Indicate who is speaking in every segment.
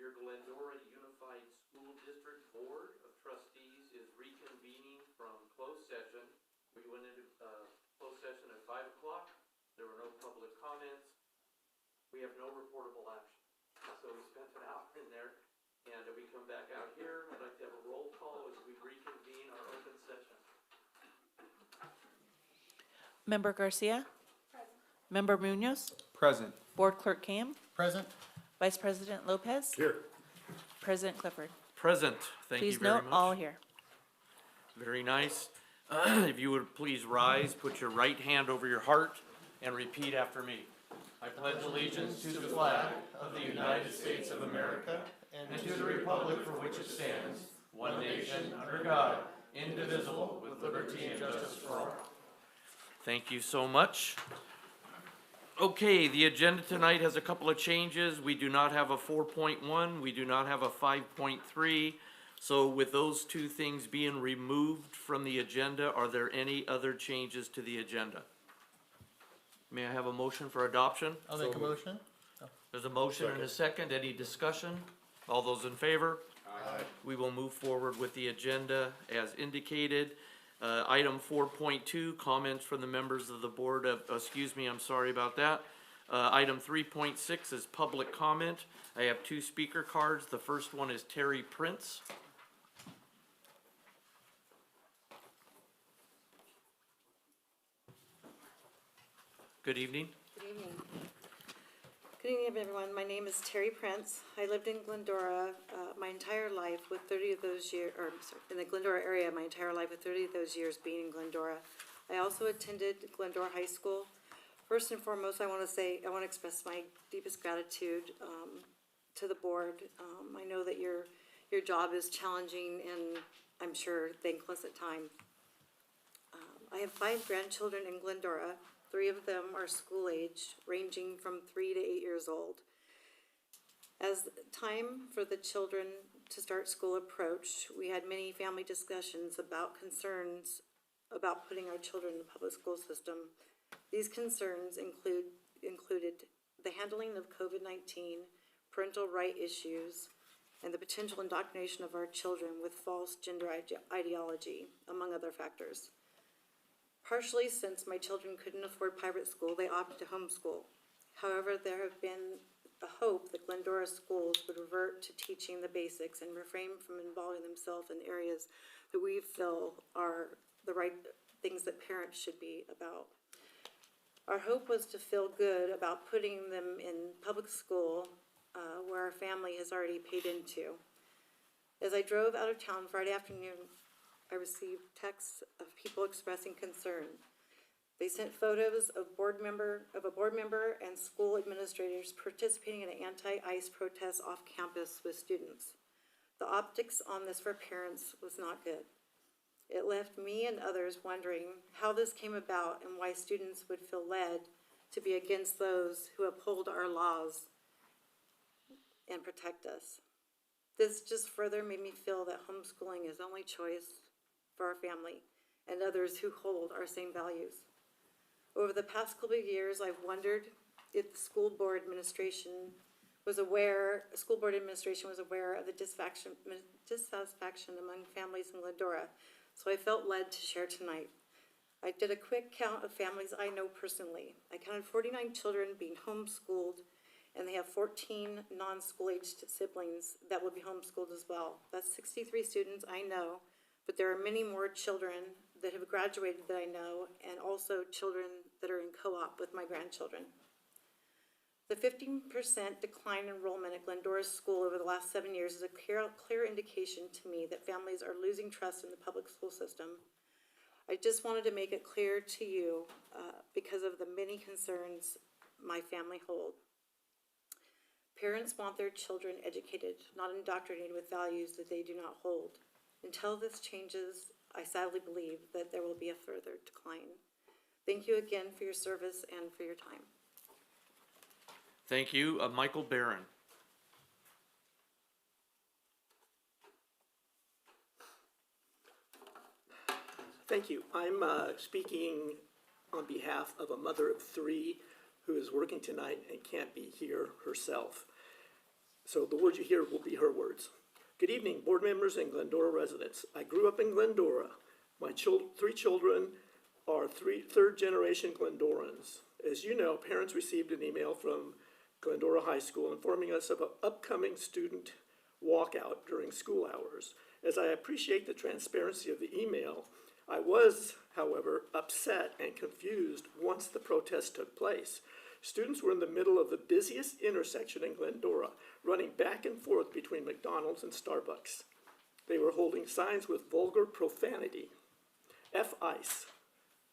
Speaker 1: Your Glendora Unified School District Board of Trustees is reconvening from closed session. We went into closed session at 5 o'clock. There were no public comments. We have no reportable action. So we spent an hour in there, and we come back out here. I'd like to have a roll call as we reconvene our open session.
Speaker 2: Member Garcia? Present. Member Munoz?
Speaker 3: Present.
Speaker 2: Board Clerk Cam?
Speaker 3: Present.
Speaker 2: Vice President Lopez?
Speaker 3: Here.
Speaker 2: President Clifford?
Speaker 1: Present. Thank you
Speaker 2: Please
Speaker 1: very
Speaker 2: note,
Speaker 1: much.
Speaker 2: all here.
Speaker 1: Very nice. If you would please rise, put your right hand over your heart, and repeat after me. I pledge allegiance to the flag of the United States of America and to the republic for which it stands, one nation, under God, indivisible, with liberty and justice for all. Thank you so much. Okay, the agenda tonight has a couple of changes. We do not have a 4.1. We do not have a 5.3. So with those two things being removed from the agenda, are there any other changes to the agenda? May I have a motion for adoption?
Speaker 3: I'll make a motion.
Speaker 1: There's a motion and a second. Any discussion? All those in favor? Aye. We will move forward with the agenda as indicated. Item 4.2, comments from the members of the board of, I'm sorry about that. Item 3.6 is public comment. I have two speaker cards. The first one is Terry Prince. Good evening.
Speaker 4: Good evening. Good evening, everyone. My name is Terry Prince. I lived in Glendora my entire life, with 30 of those years, in the Glendora area my entire life, with 30 of those years being in Glendora. I also attended Glendora High School. First and foremost, I want to express my deepest gratitude to the board. I know that your job is challenging and I'm sure thankless at times. I have 5 grandchildren in Glendora. 3 of them are school age, ranging from 3 to 8 years old. As time for the children to start school approached, we had many family discussions about concerns about putting our children in the public school system. These concerns included the handling of COVID-19, parental right issues, and the potential indoctrination of our children with false gender ideology, among other factors. Partially, since my children couldn't afford private school, they opted to homeschool. However, there have been a hope that Glendora schools would revert to teaching the basics and refrain from involving themselves in areas that we feel are the right things that parents should be about. Our hope was to feel good about putting them in public school where our family has already paid into. As I drove out of town Friday afternoon, I received texts of people expressing concern. They sent photos of a board member and school administrators participating in an anti-ICE protest off campus with students. The optics on this for parents was not good. It left me and others wondering how this came about and why students would feel led to be against those who uphold our laws and protect us. This just further made me feel that homeschooling is the only choice for our family and others who hold our same values. Over the past couple of years, I've wondered if the school board administration was aware of the dissatisfaction among families in Glendora, so I felt led to share tonight. I did a quick count of families I know personally. I counted 49 children being homeschooled, and they have 14 non-school aged siblings that will be homeschooled as well. That's 63 students I know. But there are many more children that have graduated that I know, and also children that are in co-op with my grandchildren. The 15% decline in enrollment at Glendora's school over the last 7 years is a clear indication to me that families are losing trust in the public school system. I just wanted to make it clear to you because of the many concerns my family hold. Parents want their children educated, not indoctrinated with values that they do not hold. Until this changes, I sadly believe that there will be a further decline. Thank you again for your service and for your time.
Speaker 1: Thank you. Michael Barron.
Speaker 5: Thank you. I'm speaking on behalf of a mother of 3 who is working tonight and can't be here herself. So the words you hear will be her words. Good evening, board members and Glendora residents. I grew up in Glendora. My three children are third-generation Glendorans. As you know, parents received an email from Glendora High School informing us of an upcoming student walkout during school hours. As I appreciate the transparency of the email, I was, however, upset and confused once the protest took place. Students were in the middle of the busiest intersection in Glendora, running back and forth between McDonald's and Starbucks. They were holding signs with vulgar profanity. F-ICE.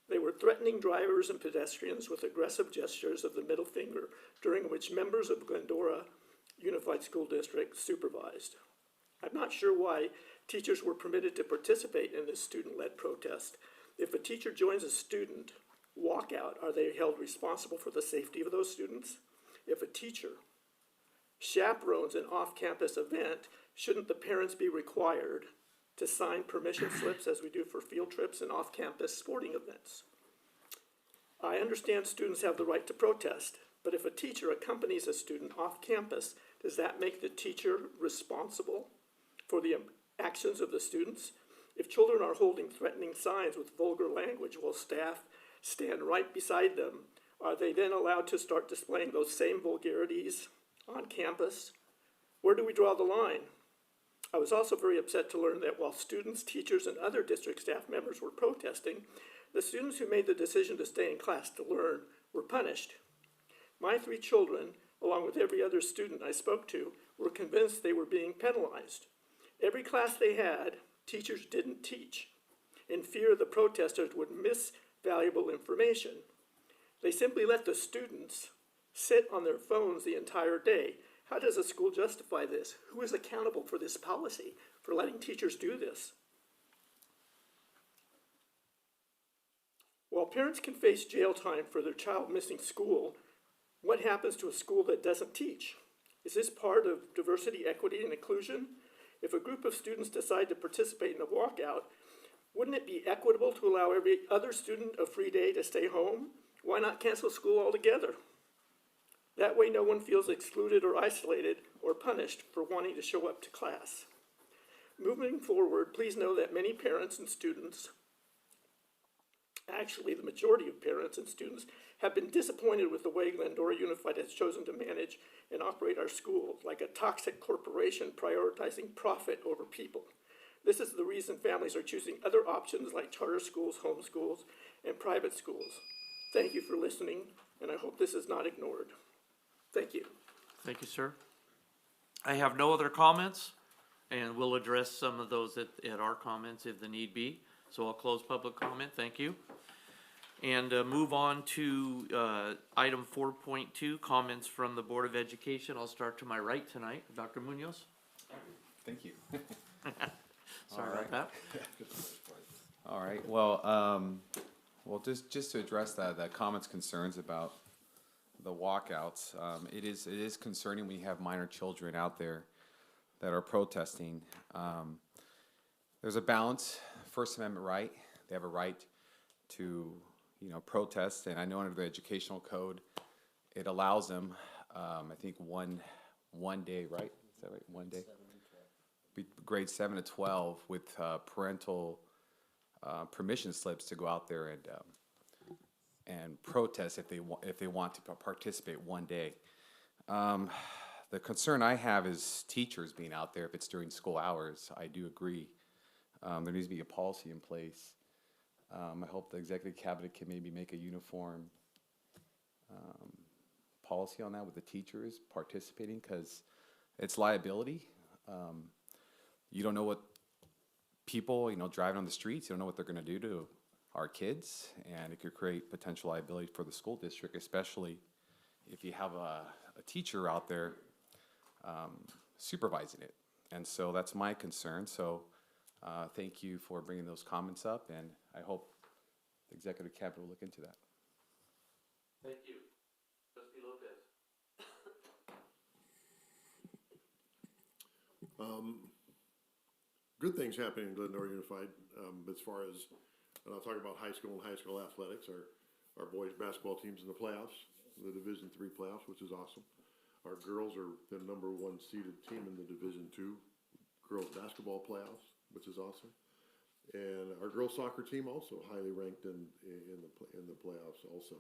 Speaker 5: They were threatening drivers and pedestrians with aggressive gestures of the middle finger, during which members of Glendora Unified School District supervised. I'm not sure why teachers were permitted to participate in this student-led protest. If a teacher joins a student walkout, are they held responsible for the safety of those students? If a teacher chaperones an off-campus event, shouldn't the parents be required to sign permission slips as we do for field trips and off-campus sporting events? I understand students have the right to protest, but if a teacher accompanies a student off campus, does that make the teacher responsible for the actions of the students? If children are holding threatening signs with vulgar language while staff stand right beside them, are they then allowed to start displaying those same vulgarities on campus? Where do we draw the line? I was also very upset to learn that while students, teachers, and other district staff members were protesting, the students who made the decision to stay in class to learn were punished. My three children, along with every other student I spoke to, were convinced they were being penalized. Every class they had, teachers didn't teach, in fear the protesters would miss valuable information. They simply let the students sit on their phones the entire day. How does a school justify this? Who is accountable for this policy, for letting teachers do this? While parents can face jail time for their child missing school, what happens to a school that doesn't teach? Is this part of diversity, equity, and inclusion? If a group of students decide to participate in a walkout, wouldn't it be equitable to allow every other student a free day to stay home? Why not cancel school altogether? That way no one feels excluded or isolated or punished for wanting to show up to class. Moving forward, please know that many parents and students, actually the majority of parents and students, have been disappointed with the way Glendora Unified has chosen to manage and operate our schools, like a toxic corporation prioritizing profit over people. This is the reason families are choosing other options like charter schools, home schools, and private schools. Thank you for listening, and I hope this is not ignored. Thank you.
Speaker 1: Thank you, sir. I have no other comments, and we'll address some of those at our comments if the need be. So I'll close public comment. Thank you. And move on to item 4.2, comments from the Board of Education. I'll start to my right tonight. Dr. Munoz.
Speaker 3: Thank you.
Speaker 1: Sorry about that.
Speaker 3: All right, well, just to address the comments, concerns about the walkouts, it is concerning when you have minor children out there that are protesting. There's a balance, First Amendment right. They have a right to, protest, and I know under the educational code, it allows them, I think one day, right? Is that right? One day? Grade 7 to 12 with parental permission slips to go out there and protest if they want to participate one day. The concern I have is teachers being out there if it's during school hours. I do agree. There needs to be a policy in place. I hope the executive cabinet can maybe make a uniform policy on that with the teachers participating, because it's liability. You don't know what people, driving on the streets, you don't know what they're going to do to our kids, and it could create potential liability for the school district, especially if you have a teacher out there supervising it. And so that's my concern. So thank you for bringing those comments up, and I hope the executive cabinet will look into that.
Speaker 1: Thank you. Trustee Lopez.
Speaker 6: Good things happening in Glendora Unified, as far as, and I'll talk about high school and high school athletics. Our boys basketball team's in the playoffs, the Division III playoffs, which is awesome. Our girls are the #1 seeded team in the Division II girls basketball playoffs, which is awesome. And our girls soccer team also highly ranked in the playoffs also.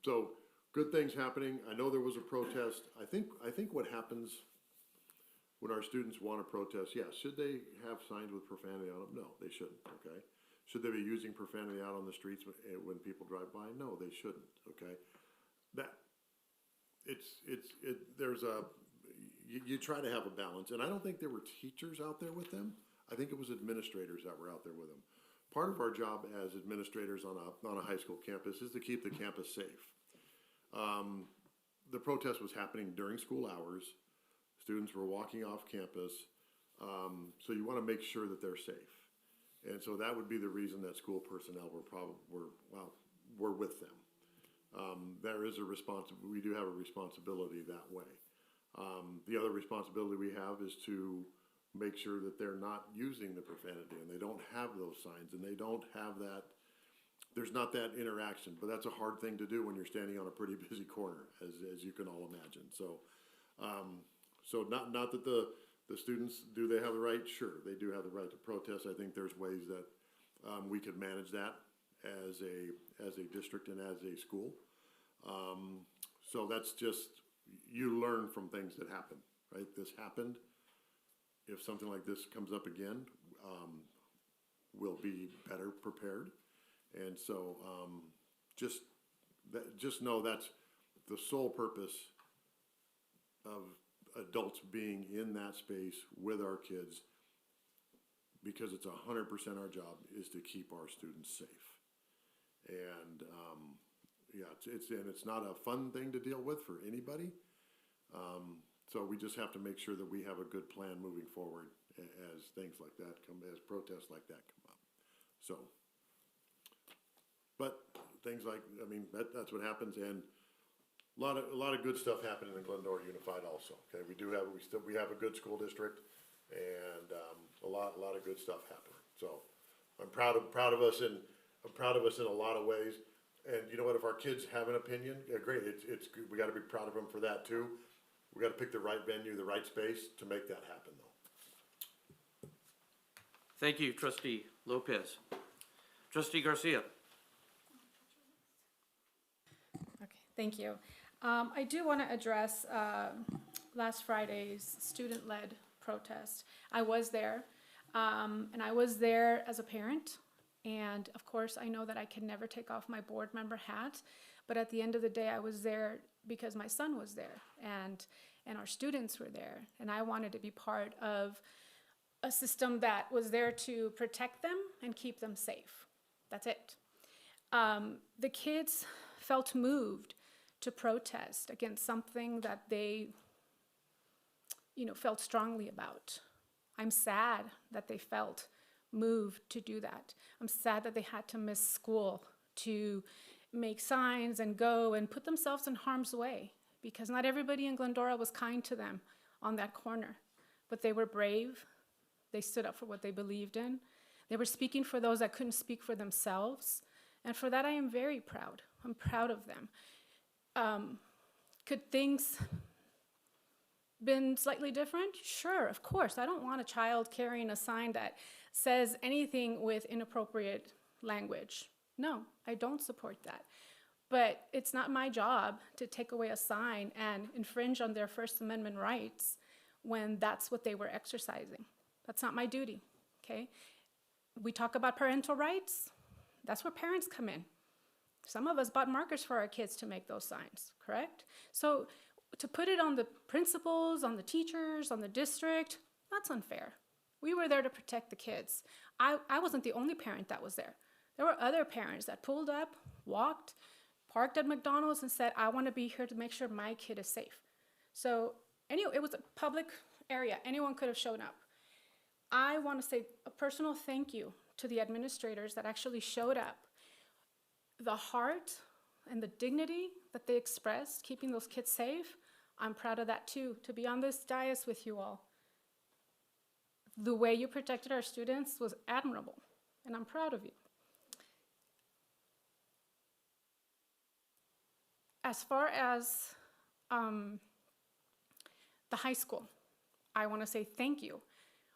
Speaker 6: So good things happening. I know there was a protest. I think what happens when our students want to protest, yes, should they have signs with profanity on them? No, they shouldn't, okay? Should they be using profanity out on the streets when people drive by? No, they shouldn't, okay? You try to have a balance, and I don't think there were teachers out there with them. I think it was administrators that were out there with them. Part of our job as administrators on a high school campus is to keep the campus safe. The protest was happening during school hours. Students were walking off campus, so you want to make sure that they're safe. And so that would be the reason that school personnel were with them. There is we do have a responsibility that way. The other responsibility we have is to make sure that they're not using the profanity and they don't have those signs and they don't have there's not that interaction, but that's a hard thing to do when you're standing on a pretty busy corner, as you can all imagine. So, not that the students, do they have the right? Sure, they do have the right to protest. I think there's ways that we could manage that as a district and as a school. So that's just, you learn from things that happen, right? This happened. If something like this comes up again, we'll be better prepared. And so just know that's the sole purpose of adults being in that space with our kids, because it's 100% our job is to keep our students safe. And it's not a fun thing to deal with for anybody. So we just have to make sure that we have a good plan moving forward as things like that as protests like that come up. So, but things like, that's what happens, and a lot of good stuff happening in Glendora Unified also. Okay, we have a good school district, and a lot of good stuff happening. So I'm proud of us in a lot of ways. And you know what? If our kids have an opinion, yeah, great. It's good. We got to be proud of them for that too. We got to pick the right venue, the right space to make that happen, though.
Speaker 1: Thank you, Trustee Lopez. Trustee Garcia.
Speaker 7: Okay, thank you. I do want to address last Friday's student-led protest. I was there, and I was there as a parent. And of course, I know that I can never take off my board member hat, but at the end of the day, I was there because my son was there, and our students were there, and I wanted to be part of a system that was there to protect them and keep them safe. That's it. The kids felt moved to protest against something that they, felt strongly about. I'm sad that they felt moved to do that. I'm sad that they had to miss school to make signs and go and put themselves in harm's way, because not everybody in Glendora was kind to them on that corner. But they were brave. They stood up for what they believed in. They were speaking for those that couldn't speak for themselves. And for that, I am very proud. I'm proud of them. Could things been slightly different? Sure, of course. I don't want a child carrying a sign that says anything with inappropriate language. No, I don't support that. But it's not my job to take away a sign and infringe on their First Amendment rights when that's what they were exercising. That's not my duty, okay? We talk about parental rights. That's where parents come in. Some of us bought markers for our kids to make those signs, correct? So to put it on the principals, on the teachers, on the district, that's unfair. We were there to protect the kids. I wasn't the only parent that was there. There were other parents that pulled up, walked, parked at McDonald's and said, I want to be here to make sure my kid is safe. So anyway, it was a public area. Anyone could have shown up. I want to say a personal thank you to the administrators that actually showed up. The heart and the dignity that they expressed, keeping those kids safe, I'm proud of that too, to be on this dais with you all. The way you protected our students was admirable, and I'm proud of you. As far as the high school. I want to say thank you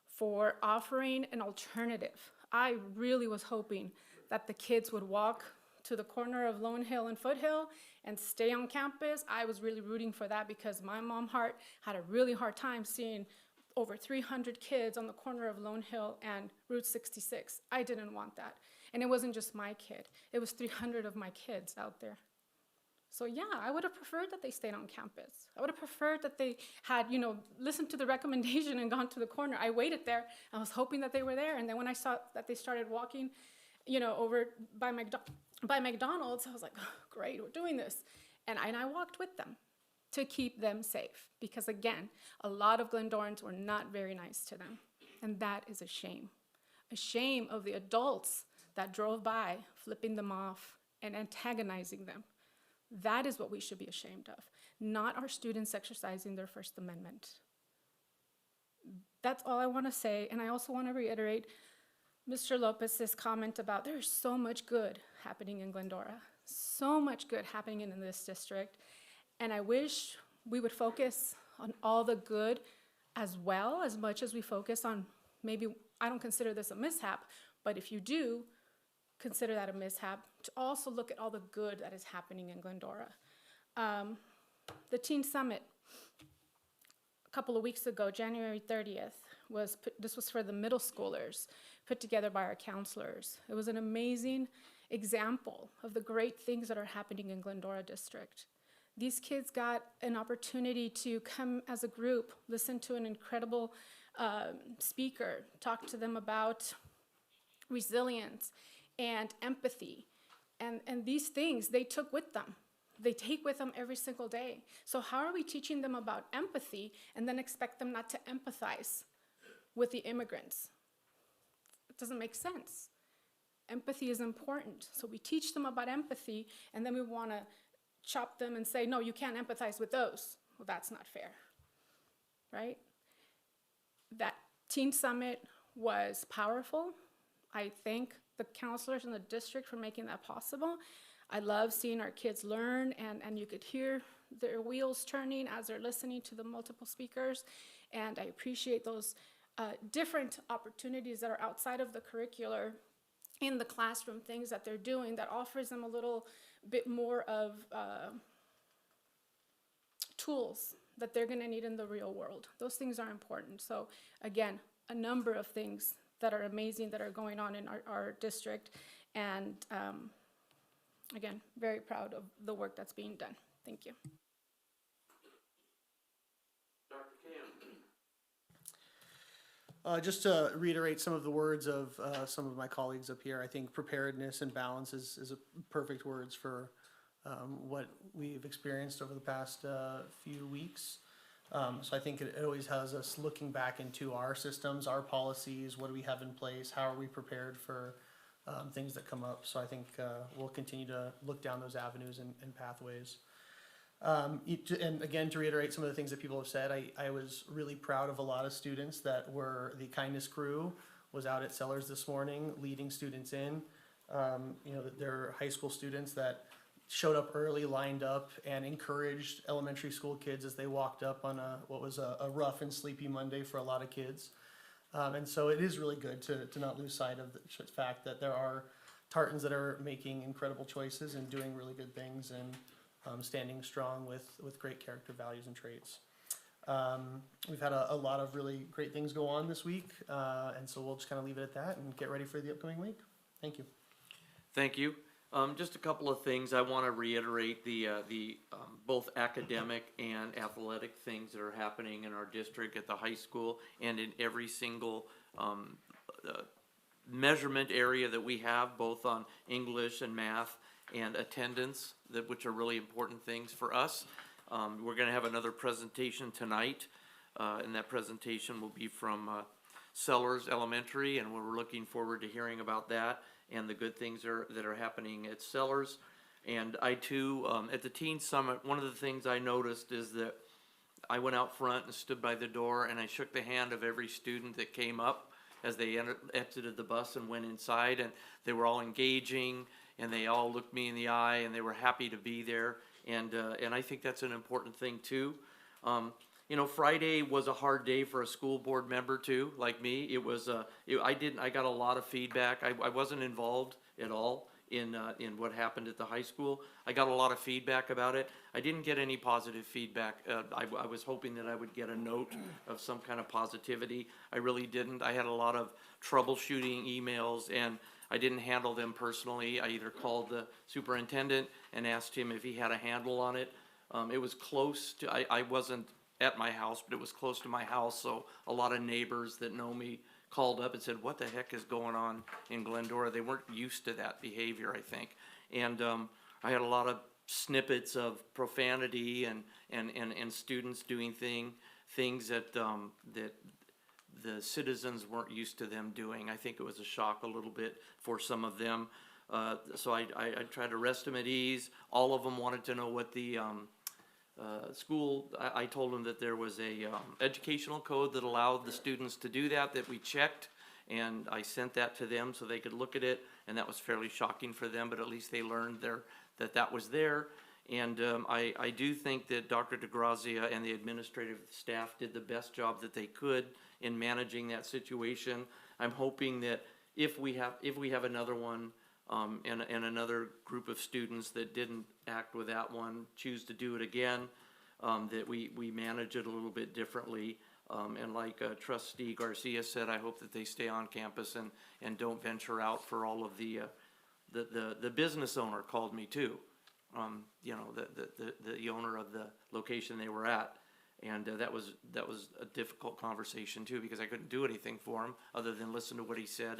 Speaker 7: for offering an alternative. I really was hoping that the kids would walk to the corner of Lone Hill and Foothill and stay on campus. I was really rooting for that because my mom heart had a really hard time seeing over 300 kids on the corner of Lone Hill and Route 66. I didn't want that. And it wasn't just my kid. It was 300 of my kids out there. So yeah, I would have preferred that they stayed on campus. I would have preferred that they had, listened to the recommendation and gone to the corner. I waited there. I was hoping that they were there. And then when I saw that they started walking, over by McDonald's, I was like, oh, great, we're doing this. And I walked with them to keep them safe. Because again, a lot of Glendorans were not very nice to them. And that is a shame. A shame of the adults that drove by, flipping them off and antagonizing them. That is what we should be ashamed of, not our students exercising their First Amendment. That's all I want to say. And I also want to reiterate Mr. Lopez's comment about there's so much good happening in Glendora, so much good happening in this district. And I wish we would focus on all the good as well, as much as we focus on maybe, I don't consider this a mishap, but if you do, consider that a mishap, to also look at all the good that is happening in Glendora. The Teen Summit, a couple of weeks ago, January 30th, this was for the middle schoolers, put together by our counselors. It was an amazing example of the great things that are happening in Glendora District. These kids got an opportunity to come as a group, listen to an incredible speaker, talk to them about resilience and empathy. And these things they took with them. They take with them every single day. So how are we teaching them about empathy and then expect them not to empathize with the immigrants? It doesn't make sense. Empathy is important. So we teach them about empathy and then we want to chop them and say, no, you can't empathize with those. Well, that's not fair, right? That Teen Summit was powerful. I thank the counselors in the district for making that possible. I love seeing our kids learn, and you could hear their wheels turning as they're listening to the multiple speakers, and I appreciate those different opportunities that are outside of the curricular in the classroom, things that they're doing that offers them a little bit more of tools that they're gonna need in the real world. Those things are important. So again, a number of things that are amazing that are going on in our district. And again, very proud of the work that's being done. Thank you.
Speaker 1: Dr. Cam.
Speaker 8: Just to reiterate some of the words of some of my colleagues up here, I think preparedness and balance is a perfect words for what we've experienced over the past few weeks. So I think it always has us looking back into our systems, our policies, what do we have in place, how are we prepared for things that come up. So I think we'll continue to look down those avenues and pathways. And again, to reiterate some of the things that people have said, I was really proud of a lot of students that were, the kindness crew was out at Sellers this morning leading students in. There are high school students that showed up early, lined up, and encouraged elementary school kids as they walked up on what was a rough and sleepy Monday for a lot of kids. And so it is really good to not lose sight of the fact that there are Tartans that are making incredible choices and doing really good things and standing strong with great character values and traits. We've had a lot of really great things go on this week, and so we'll just kind of leave it at that and get ready for the upcoming week. Thank you.
Speaker 1: Thank you. Just a couple of things. I want to reiterate the both academic and athletic things that are happening in our district at the high school and in every single measurement area that we have, both on English and math and attendance, which are really important things for us. We're going to have another presentation tonight, and that presentation will be from Sellers Elementary, and we're looking forward to hearing about that and the good things that are happening at Sellers. And I too, at the Teen Summit, one of the things I noticed is that I went out front and stood by the door and I shook the hand of every student that came up as they exited the bus and went inside, and they were all engaging and they all looked me in the eye and they were happy to be there. And I think that's an important thing too. You know, Friday was a hard day for a school board member too, like me. It was, I got a lot of feedback. I wasn't involved at all in what happened at the high school. I got a lot of feedback about it. I didn't get any positive feedback. I was hoping that I would get a note of some kind of positivity. I really didn't. I had a lot of troubleshooting emails, and I didn't handle them personally. I either called the superintendent and asked him if he had a handle on it. It was close to, I wasn't at my house, but it was close to my house, so a lot of neighbors that know me called up and said, what the heck is going on in Glendora? They weren't used to that behavior, I think. And I had a lot of snippets of profanity and students doing things that the citizens weren't used to them doing. I think it was a shock a little bit for some of them. So I tried to rest them at ease. All of them wanted to know what the school, I told them that there was a educational code that allowed the students to do that we checked, and I sent that to them so they could look at it, and that was fairly shocking for them, but at least they learned that was there. And I do think that Dr. DeGrazia and the administrative staff did the best job that they could in managing that situation. I'm hoping that if we have another one, and another group of students that didn't act with that one choose to do it again, that we manage it a little bit differently. And like Trustee Garcia said, I hope that they stay on campus and don't venture out for all of the business owner called me too. You know, the owner of the location they were at. And that was a difficult conversation too, because I couldn't do anything for him other than listen to what he said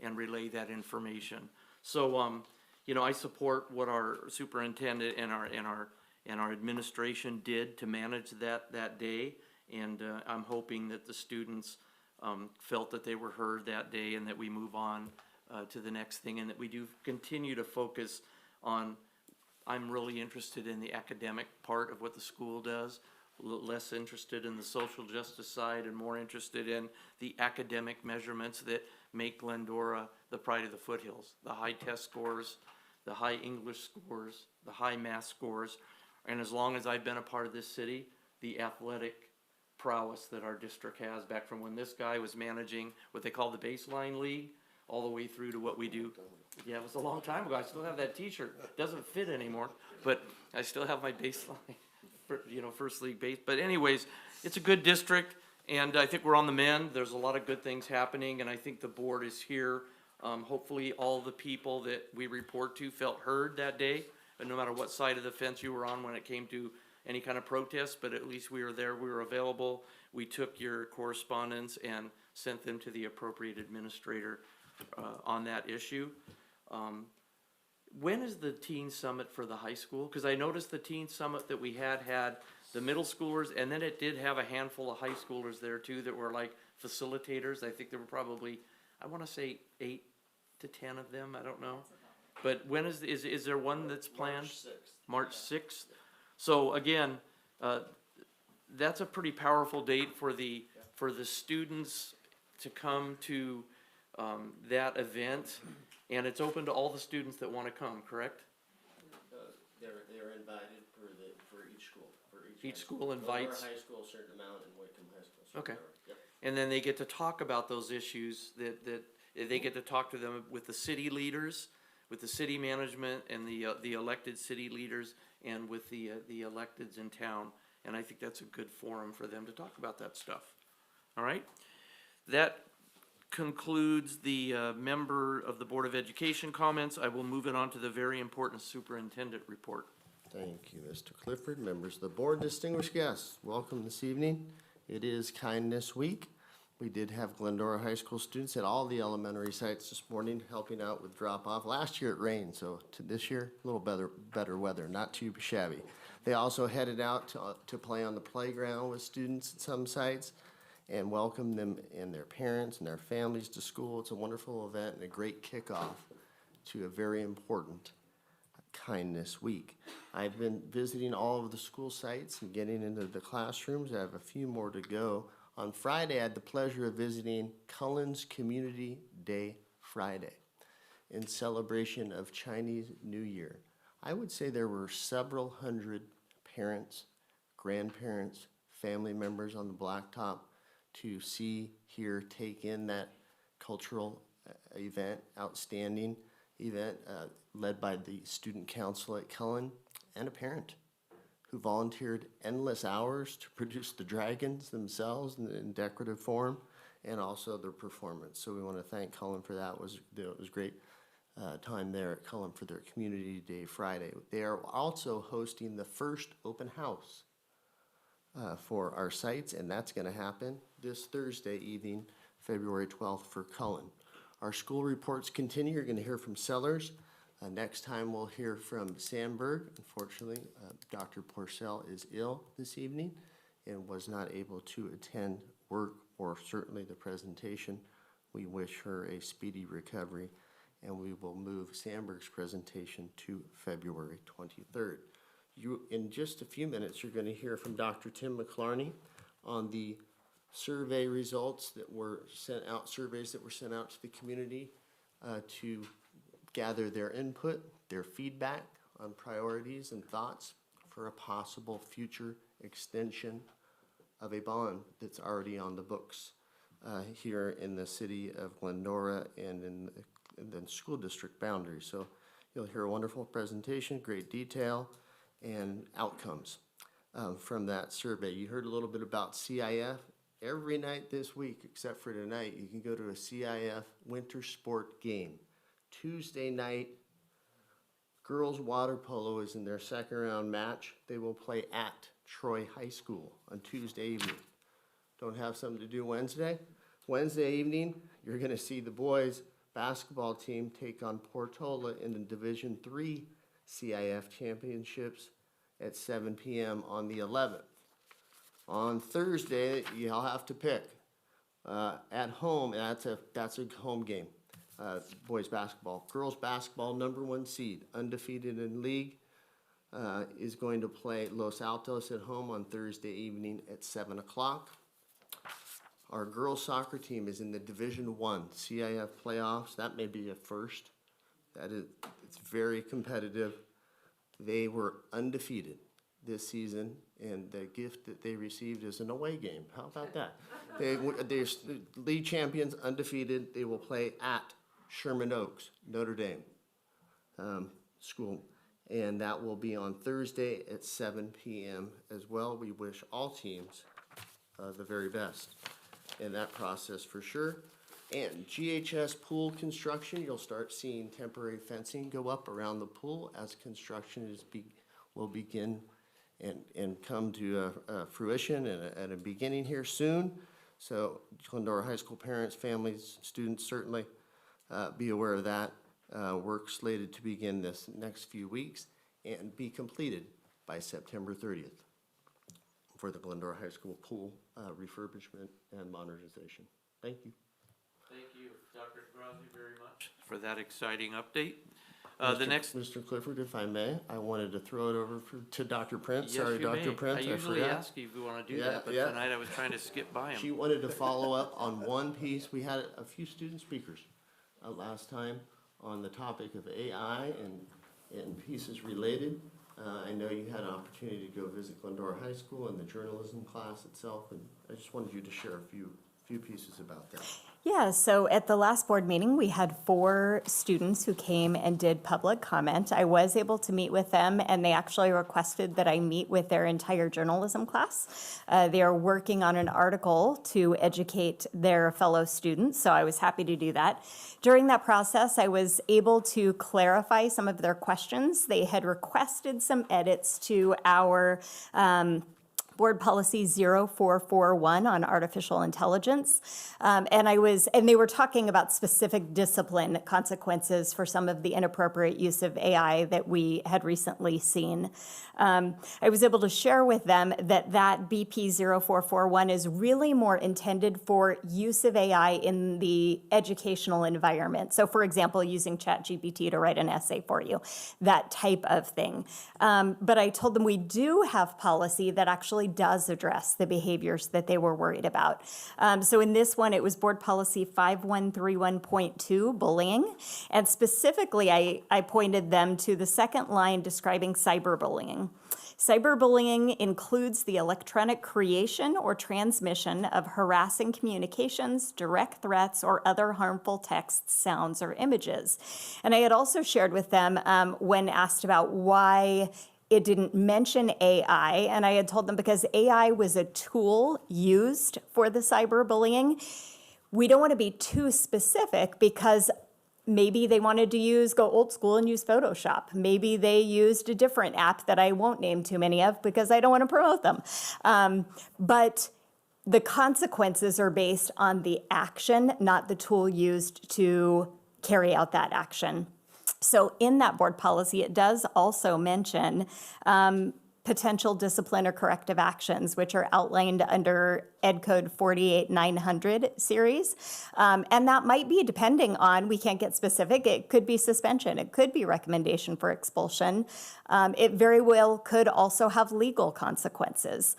Speaker 1: and relay that information. So, you know, I support what our superintendent and our administration did to manage that day, and I'm hoping that the students felt that they were heard that day, and that we move on to the next thing, and that we do continue to focus on. I'm really interested in the academic part of what the school does, less interested in the social justice side and more interested in the academic measurements that make Glendora the pride of the foothills. The high test scores, the high English scores, the high math scores, and as long as I've been a part of this city, the athletic prowess that our district has, back from when this guy was managing what they call the baseline league, all the way through to what we do. Yeah, it was a long time ago. I still have that t-shirt. Doesn't fit anymore, but I still have my baseline, you know, first league base. But anyways, it's a good district, and I think we're on the mend. There's a lot of good things happening, and I think the board is here. Hopefully all the people that we report to felt heard that day, and no matter what side of the fence you were on when it came to any kind of protest, but at least we were there, we were available. We took your correspondence and sent them to the appropriate administrator on that issue. When is the teen summit for the high school? Because I noticed the teen summit that we had the middle schoolers, and then it did have a handful of high schoolers there too that were like facilitators. I think there were probably, I want to say 8 to 10 of them. I don't know. But when is there one that's planned? March 6th. March 6th. So again, that's a pretty powerful date for the students to come to that event, and it's open to all the students that want to come. Correct?
Speaker 9: They're invited for each school.
Speaker 1: Each school invites.
Speaker 9: High school, a certain amount, and Wickham High School.
Speaker 1: Okay.
Speaker 9: Yep.
Speaker 1: And then they get to talk about those issues that they get to talk to them with the city leaders, with the city management and the elected city leaders, and with the electeds in town. And I think that's a good forum for them to talk about that stuff. All right? That concludes the member of the Board of Education comments. I will move it on to the very important superintendent report.
Speaker 9: Thank you, Mr. Clifford. Members of the board, distinguished guests, welcome this evening. It is Kindness Week. We did have Glendora High School students at all the elementary sites this morning helping out with drop-off. Last year it rained, so to this year, a little better weather, not too shabby. They also headed out to play on the playground with students at some sites and welcome them and their parents and their families to school. It's a wonderful event and a great kickoff to a very important Kindness Week. I've been visiting all of the school sites and getting into the classrooms. I have a few more to go. On Friday, I had the pleasure of visiting Cullen's Community Day Friday in celebration of Chinese New Year. I would say there were several hundred parents, grandparents, family members on the blacktop to see, hear, take in that cultural event, outstanding event, led by the student council at Cullen, and a parent who volunteered endless hours to produce the dragons themselves in decorative form, and also their performance. So we want to thank Cullen for that. It was great time there at Cullen for their Community Day Friday. They are also hosting the first open house for our sites, and that's going to happen this Thursday evening, February 12th for Cullen. Our school reports continue. You're going to hear from Sellers. Next time we'll hear from Sandburg. Unfortunately, Dr. Porcel is ill this evening and was not able to attend work or certainly the presentation. We wish her a speedy recovery, and we will move Sandburg's presentation to February 23rd. In just a few minutes, you're going to hear from Dr. Tim McClarney on the survey results that were sent out, surveys that were sent out to the community to gather their input, their feedback on priorities and thoughts for a possible future extension of a bond that's already on the books here in the city of Glendora and in the school district boundary. So you'll hear a wonderful presentation, great detail, and outcomes from that survey. You heard a little bit about CIF. Every night this week, except for tonight, you can go to a CIF winter sport game. Tuesday night, girls water polo is in their second round match. They will play at Troy High School on Tuesday evening. Don't have something to do Wednesday? Wednesday evening, you're going to see the boys basketball team take on Portola in the Division III CIF championships at 7 p.m. on the 11th. On Thursday, you'll have to pick. At home, that's a home game. Boys basketball. Girls basketball, #1 seed, undefeated in league, is going to play Los Altos at home on Thursday evening at 7 o'clock. Our girls soccer team is in the Division I CIF playoffs. That may be a first. It's very competitive. They were undefeated this season, and the gift that they received is an away game. How about that? They're league champions, undefeated. They will play at Sherman Oaks, Notre Dame school, and that will be on Thursday at 7 p.m. as well. We wish all teams the very best in that process for sure. And GHS pool construction, you'll start seeing temporary fencing go up around the pool as construction will begin and come to fruition and a beginning here soon. So Glendora High School parents, families, students certainly be aware of that. Work slated to begin this next few weeks and be completed by September 30th for the Glendora High School pool refurbishment and modernization. Thank you.
Speaker 1: Thank you, Dr. Grazi, very much for that exciting update.
Speaker 9: Mr. Clifford, if I may, I wanted to throw it over to Dr. Prince.
Speaker 1: Yes,
Speaker 9: Sorry,
Speaker 1: you
Speaker 9: Dr.
Speaker 1: may.
Speaker 9: Prince,
Speaker 1: I usually
Speaker 9: forgot.
Speaker 1: ask you if you want to do
Speaker 9: Yeah,
Speaker 1: that, but
Speaker 9: yeah.
Speaker 1: tonight I was trying to skip by
Speaker 9: She
Speaker 1: him.
Speaker 9: wanted to follow up on one piece. We had a few student speakers last time on the topic of AI and pieces related. I know you had an opportunity to go visit Glendora High School and the journalism class itself, and I just wanted you to share a few pieces about that.
Speaker 10: Yeah, so at the last board meeting, we had 4 students who came and did public comment. I was able to meet with them, and they actually requested that I meet with their entire journalism class. They are working on an article to educate their fellow students, so I was happy to do that. During that process, I was able to clarify some of their questions. They had requested some edits to our Board Policy 0441 on artificial intelligence. And they were talking about specific discipline consequences for some of the inappropriate use of AI that we had recently seen. I was able to share with them that BP 0441 is really more intended for use of AI in the educational environment. So for example, using ChatGPT to write an essay for you, that type of thing. But I told them we do have policy that actually does address the behaviors that they were worried about. So in this one, it was Board Policy 5131.2, bullying. And specifically, I pointed them to the second line describing cyberbullying. Cyberbullying includes the electronic creation or transmission of harassing communications, direct threats, or other harmful texts, sounds, or images. And I had also shared with them when asked about why it didn't mention AI, and I had told them because AI was a tool used for the cyberbullying. We don't want to be too specific because maybe they wanted to go old school and use Photoshop. Maybe they used a different app that I won't name too many of because I don't want to promote them. But the consequences are based on the action, not the tool used to carry out that action. So in that board policy, it does also mention potential discipline or corrective actions, which are outlined under Ed Code 48900 series. And that might be depending on, we can't get specific, it could be suspension, it could be recommendation for expulsion. It very well could also have legal consequences.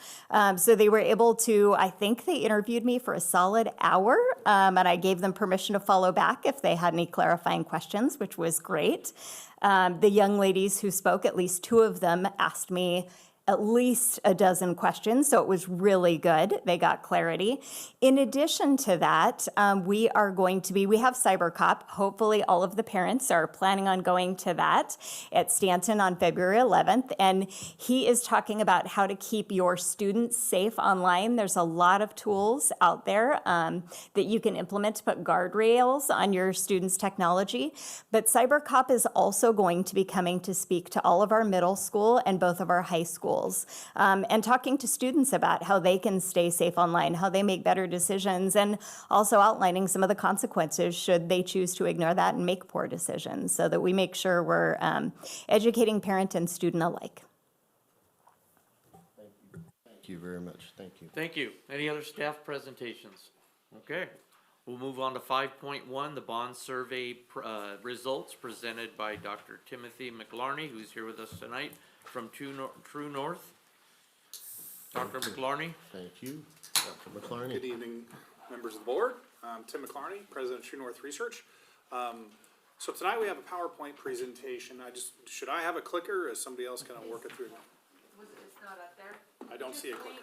Speaker 10: So they were able to, I think they interviewed me for a solid hour, and I gave them permission to follow back if they had any clarifying questions, which was great. The young ladies who spoke, at least two of them, asked me at least a dozen questions, so it was really good. They got clarity. In addition to that, we have CyberCop. Hopefully all of the parents are planning on going to that at Stanton on February 11th, and he is talking about how to keep your students safe online. There's a lot of tools out there that you can implement to put guardrails on your students' technology, but CyberCop is also going to be coming to speak to all of our middle school and both of our high schools. And talking to students about how they can stay safe online, how they make better decisions, and also outlining some of the consequences should they choose to ignore that and make poor decisions, so that we make sure we're educating parent and student alike.
Speaker 9: Thank you very much. Thank you.
Speaker 1: Thank you. Any other staff presentations? Okay. We'll move on to 5.1, the bond survey results presented by Dr. Timothy McLarney, who's here with us tonight from True North. Dr. McLarney.
Speaker 9: Thank you. Dr. McLarney.
Speaker 11: Good evening, members of the board. I'm Tim McLarney, President of True North Research. So tonight we have a PowerPoint presentation. Should I have a clicker, or is somebody else gonna work it through?
Speaker 2: It's not up there.
Speaker 11: I don't see a clicker.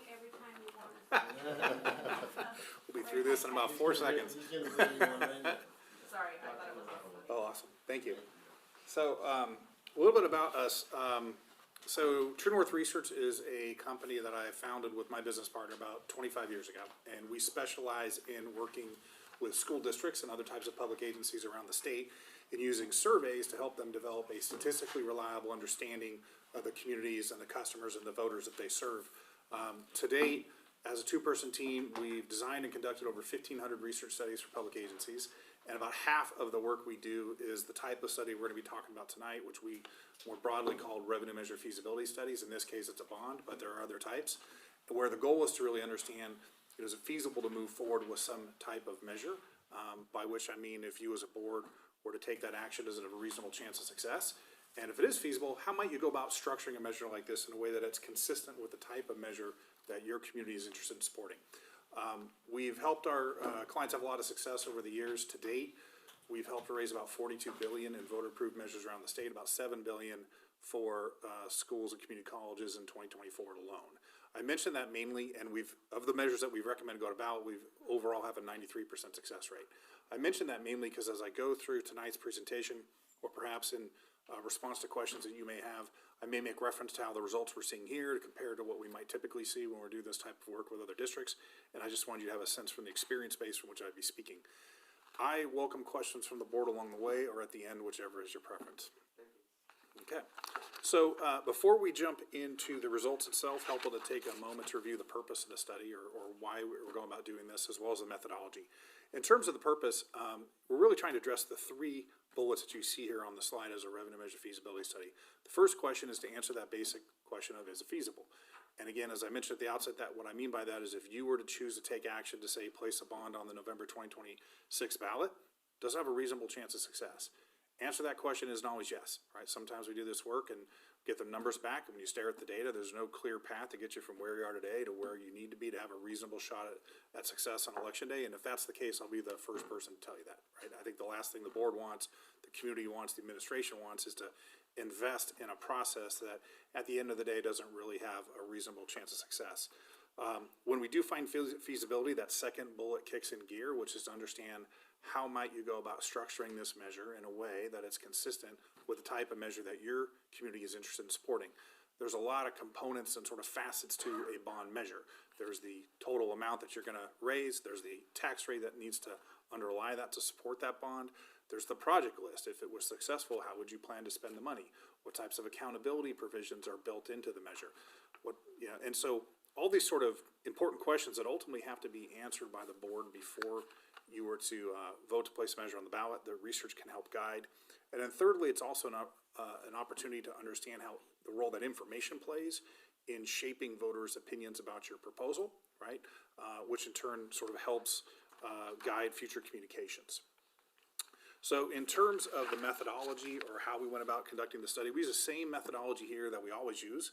Speaker 11: We'll be through this in about 4 seconds.
Speaker 2: Sorry, I thought it was up.
Speaker 11: Oh, awesome. Thank you. So, a little bit about us. So True North Research is a company that I founded with my business partner about 25 years ago. And we specialize in working with school districts and other types of public agencies around the state in using surveys to help them develop a statistically reliable understanding of the communities and the customers and the voters that they serve. To date, as a two-person team, we've designed and conducted over 1,500 research studies for public agencies, and about half of the work we do is the type of study we're going to be talking about tonight, which we more broadly call revenue measure feasibility studies. In this case, it's a bond, but there are other types, where the goal is to really understand, is it feasible to move forward with some type of measure, by which I mean if you as a board were to take that action, does it have a reasonable chance of success? And if it is feasible, how might you go about structuring a measure like this in a way that it's consistent with the type of measure that your community is interested in supporting? We've helped our clients have a lot of success over the years to date. We've helped raise about $42 billion in voter-approved measures around the state, about $7 billion for schools and community colleges in 2024 alone. I mentioned that mainly, and of the measures that we've recommended go to ballot, we've overall have a 93% success rate. I mentioned that mainly because as I go through tonight's presentation, or perhaps in response to questions that you may have, I may make reference to how the results we're seeing here to compare to what we might typically see when we do this type of work with other districts, and I just wanted you to have a sense from the experience base from which I'd be speaking. I welcome questions from the board along the way or at the end, whichever is your preference. Okay, so before we jump into the results itself, helpful to take a moment to review the purpose of the study or why we're going about doing this, as well as the methodology. In terms of the purpose, we're really trying to address the three bullets that you see here on the slide as a revenue measure feasibility study. The first question is to answer that basic question of, is it feasible? And again, as I mentioned at the outset, that what I mean by that is if you were to choose to take action to, say, place a bond on the November 2026 ballot, does it have a reasonable chance of success? Answer that question isn't always yes, right? Sometimes we do this work and get the numbers back, and when you stare at the data, there's no clear path to get you from where you are today to where you need to be to have a reasonable shot at success on election day. And if that's the case, I'll be the first person to tell you that, right? I think the last thing the board wants, the community wants, the administration wants is to invest in a process that at the end of the day doesn't really have a reasonable chance of success. When we do find feasibility, that second bullet kicks in gear, which is to understand how might you go about structuring this measure in a way that it's consistent with the type of measure that your community is interested in supporting. There's a lot of components and sort of facets to a bond measure. There's the total amount that you're gonna raise, there's the tax rate that needs to underlie that to support that bond. There's the project list. If it was successful, how would you plan to spend the money? What types of accountability provisions are built into the measure? And so all these sort of important questions that ultimately have to be answered by the board before you were to vote to place a measure on the ballot, the research can help guide. And then thirdly, it's also an opportunity to understand how the role that information plays in shaping voters' opinions about your proposal, right? Which in turn sort of helps guide future communications. So in terms of the methodology or how we went about conducting the study, we use the same methodology here that we always use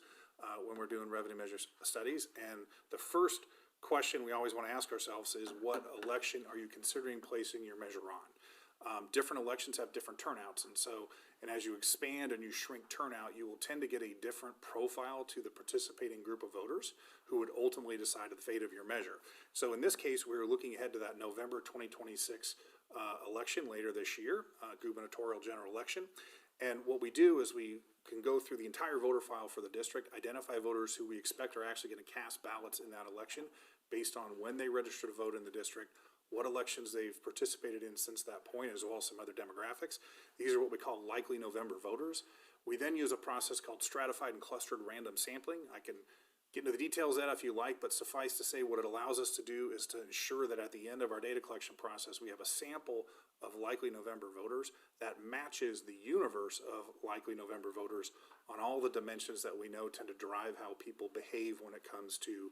Speaker 11: when we're doing revenue measure studies. And the first question we always want to ask ourselves is, what election are you considering placing your measure on? Different elections have different turnouts, and as you expand and you shrink turnout, you will tend to get a different profile to the participating group of voters who would ultimately decide the fate of your measure. So in this case, we were looking ahead to that November 2026 election later this year, gubernatorial general election. And what we do is we can go through the entire voter file for the district, identify voters who we expect are actually going to cast ballots in that election based on when they register to vote in the district, what elections they've participated in since that point, as well as some other demographics. These are what we call likely November voters. We then use a process called stratified and clustered random sampling. I can get into the details of that if you like, but suffice to say what it allows us to do is to ensure that at the end of our data collection process, we have a sample of likely November voters that matches the universe of likely November voters on all the dimensions that we know tend to drive how people behave when it comes to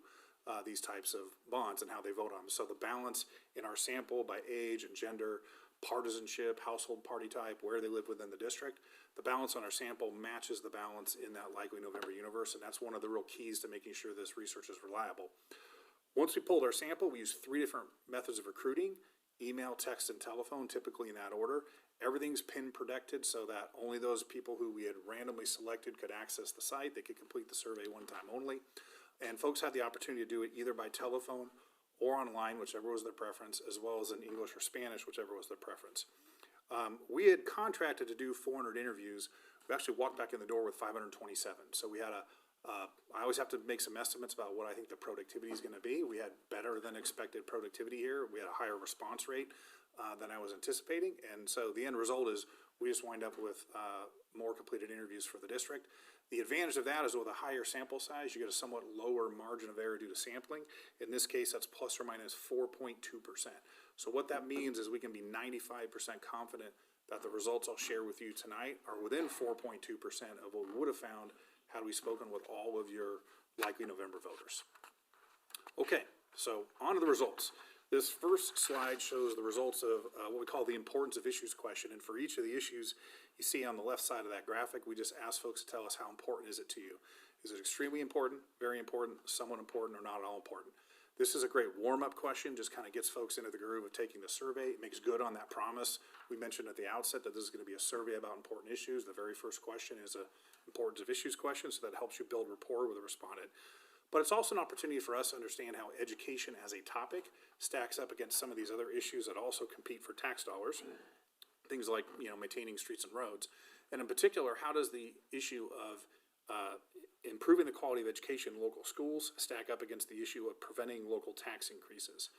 Speaker 11: these types of bonds and how they vote on them. So the balance in our sample by age and gender, partisanship, household party type, where they live within the district, the balance on our sample matches the balance in that likely November universe, and that's one of the real keys to making sure this research is reliable. Once we pulled our sample, we used 3 different methods of recruiting: email, text, and telephone, typically in that order. Everything's pin protected so that only those people who we had randomly selected could access the site. They could complete the survey one time only. And folks had the opportunity to do it either by telephone or online, whichever was their preference, as well as in English or Spanish, whichever was their preference. We had contracted to do 400 interviews. We actually walked back in the door with 527. So we had I always have to make some estimates about what I think the productivity is going to be. We had better than expected productivity here. We had a higher response rate than I was anticipating. And so the end result is we just wind up with more completed interviews for the district. The advantage of that is with a higher sample size, you get a somewhat lower margin of error due to sampling. In this case, that's plus or minus 4.2%. So what that means is we can be 95% confident that the results I'll share with you tonight are within 4.2% of what we would have found had we spoken with all of your likely November voters. Okay, so on to the results. This first slide shows the results of what we call the importance of issues question. And for each of the issues you see on the left side of that graphic, we just ask folks to tell us how important is it to you. Is it extremely important, very important, somewhat important, or not at all important? This is a great warm-up question, just kind of gets folks into the groove of taking the survey. It makes good on that promise we mentioned at the outset that this is going to be a survey about important issues. The very first question is a importance of issues question, so that helps you build rapport with the respondent. But it's also an opportunity for us to understand how education as a topic stacks up against some of these other issues that also compete for tax dollars. Things like, maintaining streets and roads. And in particular, how does the issue of improving the quality of education in local schools stack up against the issue of preventing local tax increases?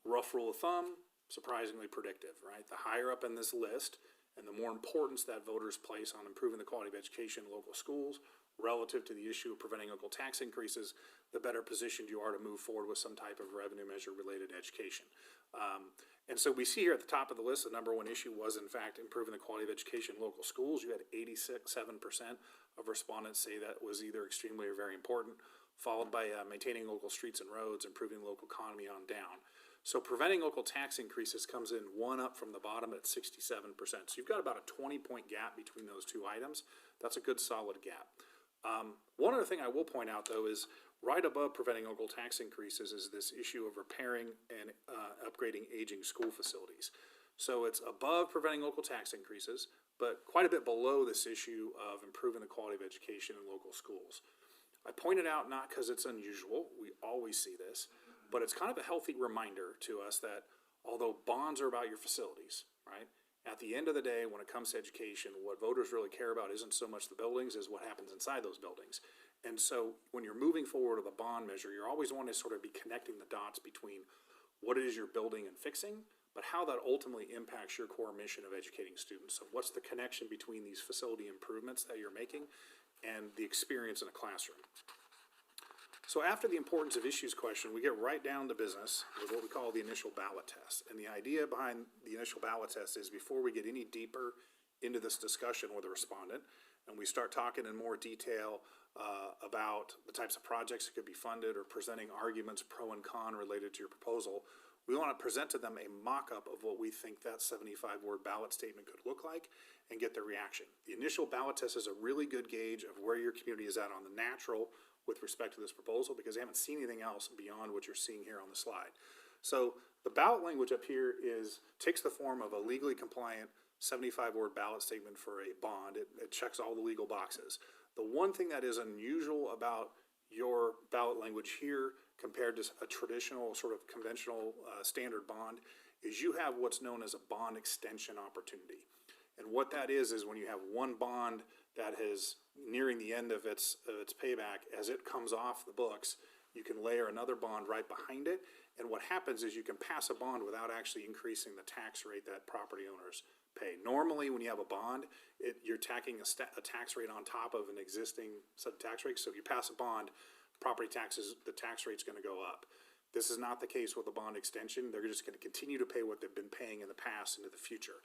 Speaker 11: Rough rule of thumb, surprisingly predictive, right? The higher up in this list and the more importance that voters place on improving the quality of education in local schools relative to the issue of preventing local tax increases, the better positioned you are to move forward with some type of revenue measure related to education. And so we see here at the top of the list, the number one issue was in fact improving the quality of education in local schools. You had 87% of respondents say that was either extremely or very important, followed by maintaining local streets and roads, improving local economy on down. So preventing local tax increases comes in one up from the bottom at 67%. So you've got about a 20-point gap between those two items. That's a good solid gap. One other thing I will point out, though, is right above preventing local tax increases is this issue of repairing and upgrading aging school facilities. So it's above preventing local tax increases, but quite a bit below this issue of improving the quality of education in local schools. I point it out not because it's unusual, we always see this, but it's kind of a healthy reminder to us that although bonds are about your facilities, right? At the end of the day, when it comes to education, what voters really care about isn't so much the buildings as what happens inside those buildings. And so when you're moving forward with a bond measure, you're always wanting to sort of be connecting the dots between what it is you're building and fixing, but how that ultimately impacts your core mission of educating students. So what's the connection between these facility improvements that you're making and the experience in a classroom? So after the importance of issues question, we get right down to business with what we call the initial ballot test. And the idea behind the initial ballot test is before we get any deeper into this discussion with a respondent, and we start talking in more detail about the types of projects that could be funded or presenting arguments pro and con related to your proposal, we want to present to them a mock-up of what we think that 75-word ballot statement could look like and get their reaction. The initial ballot test is a really good gauge of where your community is at on the natural with respect to this proposal, because they haven't seen anything else beyond what you're seeing here on the slide. So the ballot language up here takes the form of a legally compliant 75-word ballot statement for a bond. It checks all the legal boxes. The one thing that is unusual about your ballot language here compared to a traditional sort of conventional standard bond is you have what's known as a bond extension opportunity. And what that is when you have one bond that is nearing the end of its payback, as it comes off the books, you can layer another bond right behind it. And what happens is you can pass a bond without actually increasing the tax rate that property owners pay. Normally, when you have a bond, you're tacking a tax rate on top of an existing set of tax rates. So if you pass a bond, property taxes, the tax rate's going to go up. This is not the case with a bond extension. They're just going to continue to pay what they've been paying in the past into the future.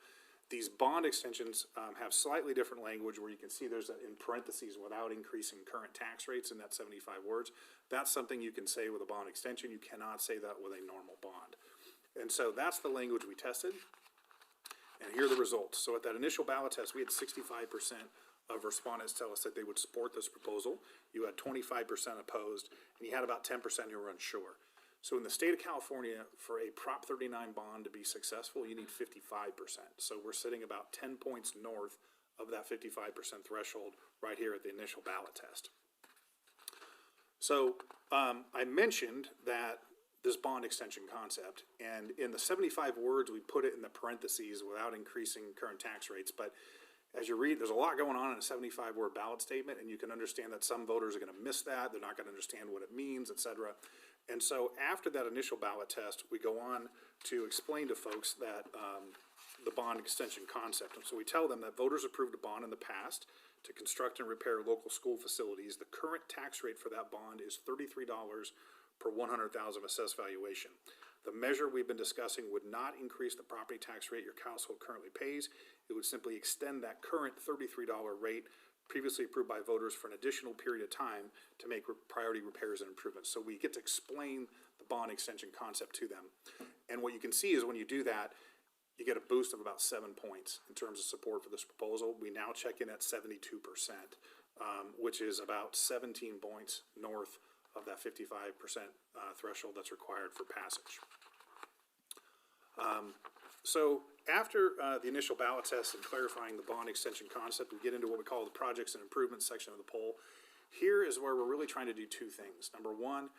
Speaker 11: These bond extensions have slightly different language where you can see there's in parentheses without increasing current tax rates in that 75 words. That's something you can say with a bond extension. You cannot say that with a normal bond. And so that's the language we tested. And here are the results. So at that initial ballot test, we had 65% of respondents tell us that they would support this proposal. You had 25% opposed, and you had about 10% who were unsure. So in the state of California, for a Prop 39 bond to be successful, you need 55%. So we're sitting about 10 points north of that 55% threshold right here at the initial ballot test. So I mentioned that this bond extension concept, and in the 75 words, we put it in the parentheses without increasing current tax rates. But as you read, there's a lot going on in a 75-word ballot statement, and you can understand that some voters are going to miss that. They're not going to understand what it means, et cetera. And so after that initial ballot test, we go on to explain to folks that the bond extension concept. And so we tell them that voters approved a bond in the past to construct and repair local school facilities. The current tax rate for that bond is $33 per 100,000 assessed valuation. The measure we've been discussing would not increase the property tax rate your household currently pays. It would simply extend that current $33 rate previously approved by voters for an additional period of time to make priority repairs and improvements. So we get to explain the bond extension concept to them. And what you can see is when you do that, you get a boost of about 7 points in terms of support for this proposal. We now check in at 72%, which is about 17 points north of that 55% threshold that's required for passage. So after the initial ballot test and clarifying the bond extension concept, we get into what we call the projects and improvements section of the poll. Here is where we're really trying to do two things. Number one,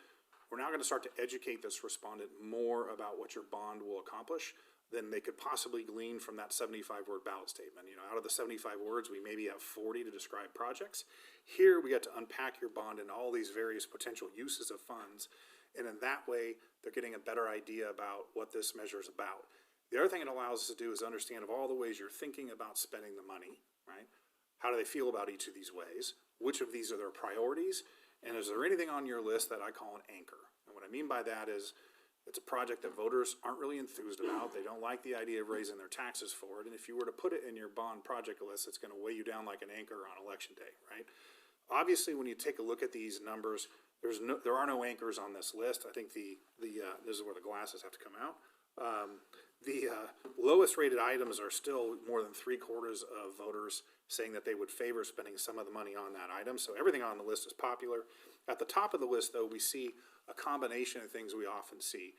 Speaker 11: we're now going to start to educate this respondent more about what your bond will accomplish than they could possibly glean from that 75-word ballot statement. You know, out of the 75 words, we maybe have 40 to describe projects. Here, we get to unpack your bond and all these various potential uses of funds, and in that way, they're getting a better idea about what this measure is about. The other thing it allows us to do is understand of all the ways you're thinking about spending the money, right? How do they feel about each of these ways? Which of these are their priorities? And is there anything on your list that I call an anchor? And what I mean by that is it's a project that voters aren't really enthused about. They don't like the idea of raising their taxes for it. And if you were to put it in your bond project list, it's going to weigh you down like an anchor on election day, right? Obviously, when you take a look at these numbers, there are no anchors on this list. I think this is where the glasses have to come out. The lowest rated items are still more than 3/4 of voters saying that they would favor spending some of the money on that item. So everything on the list is popular. At the top of the list, though, we see a combination of things we often see.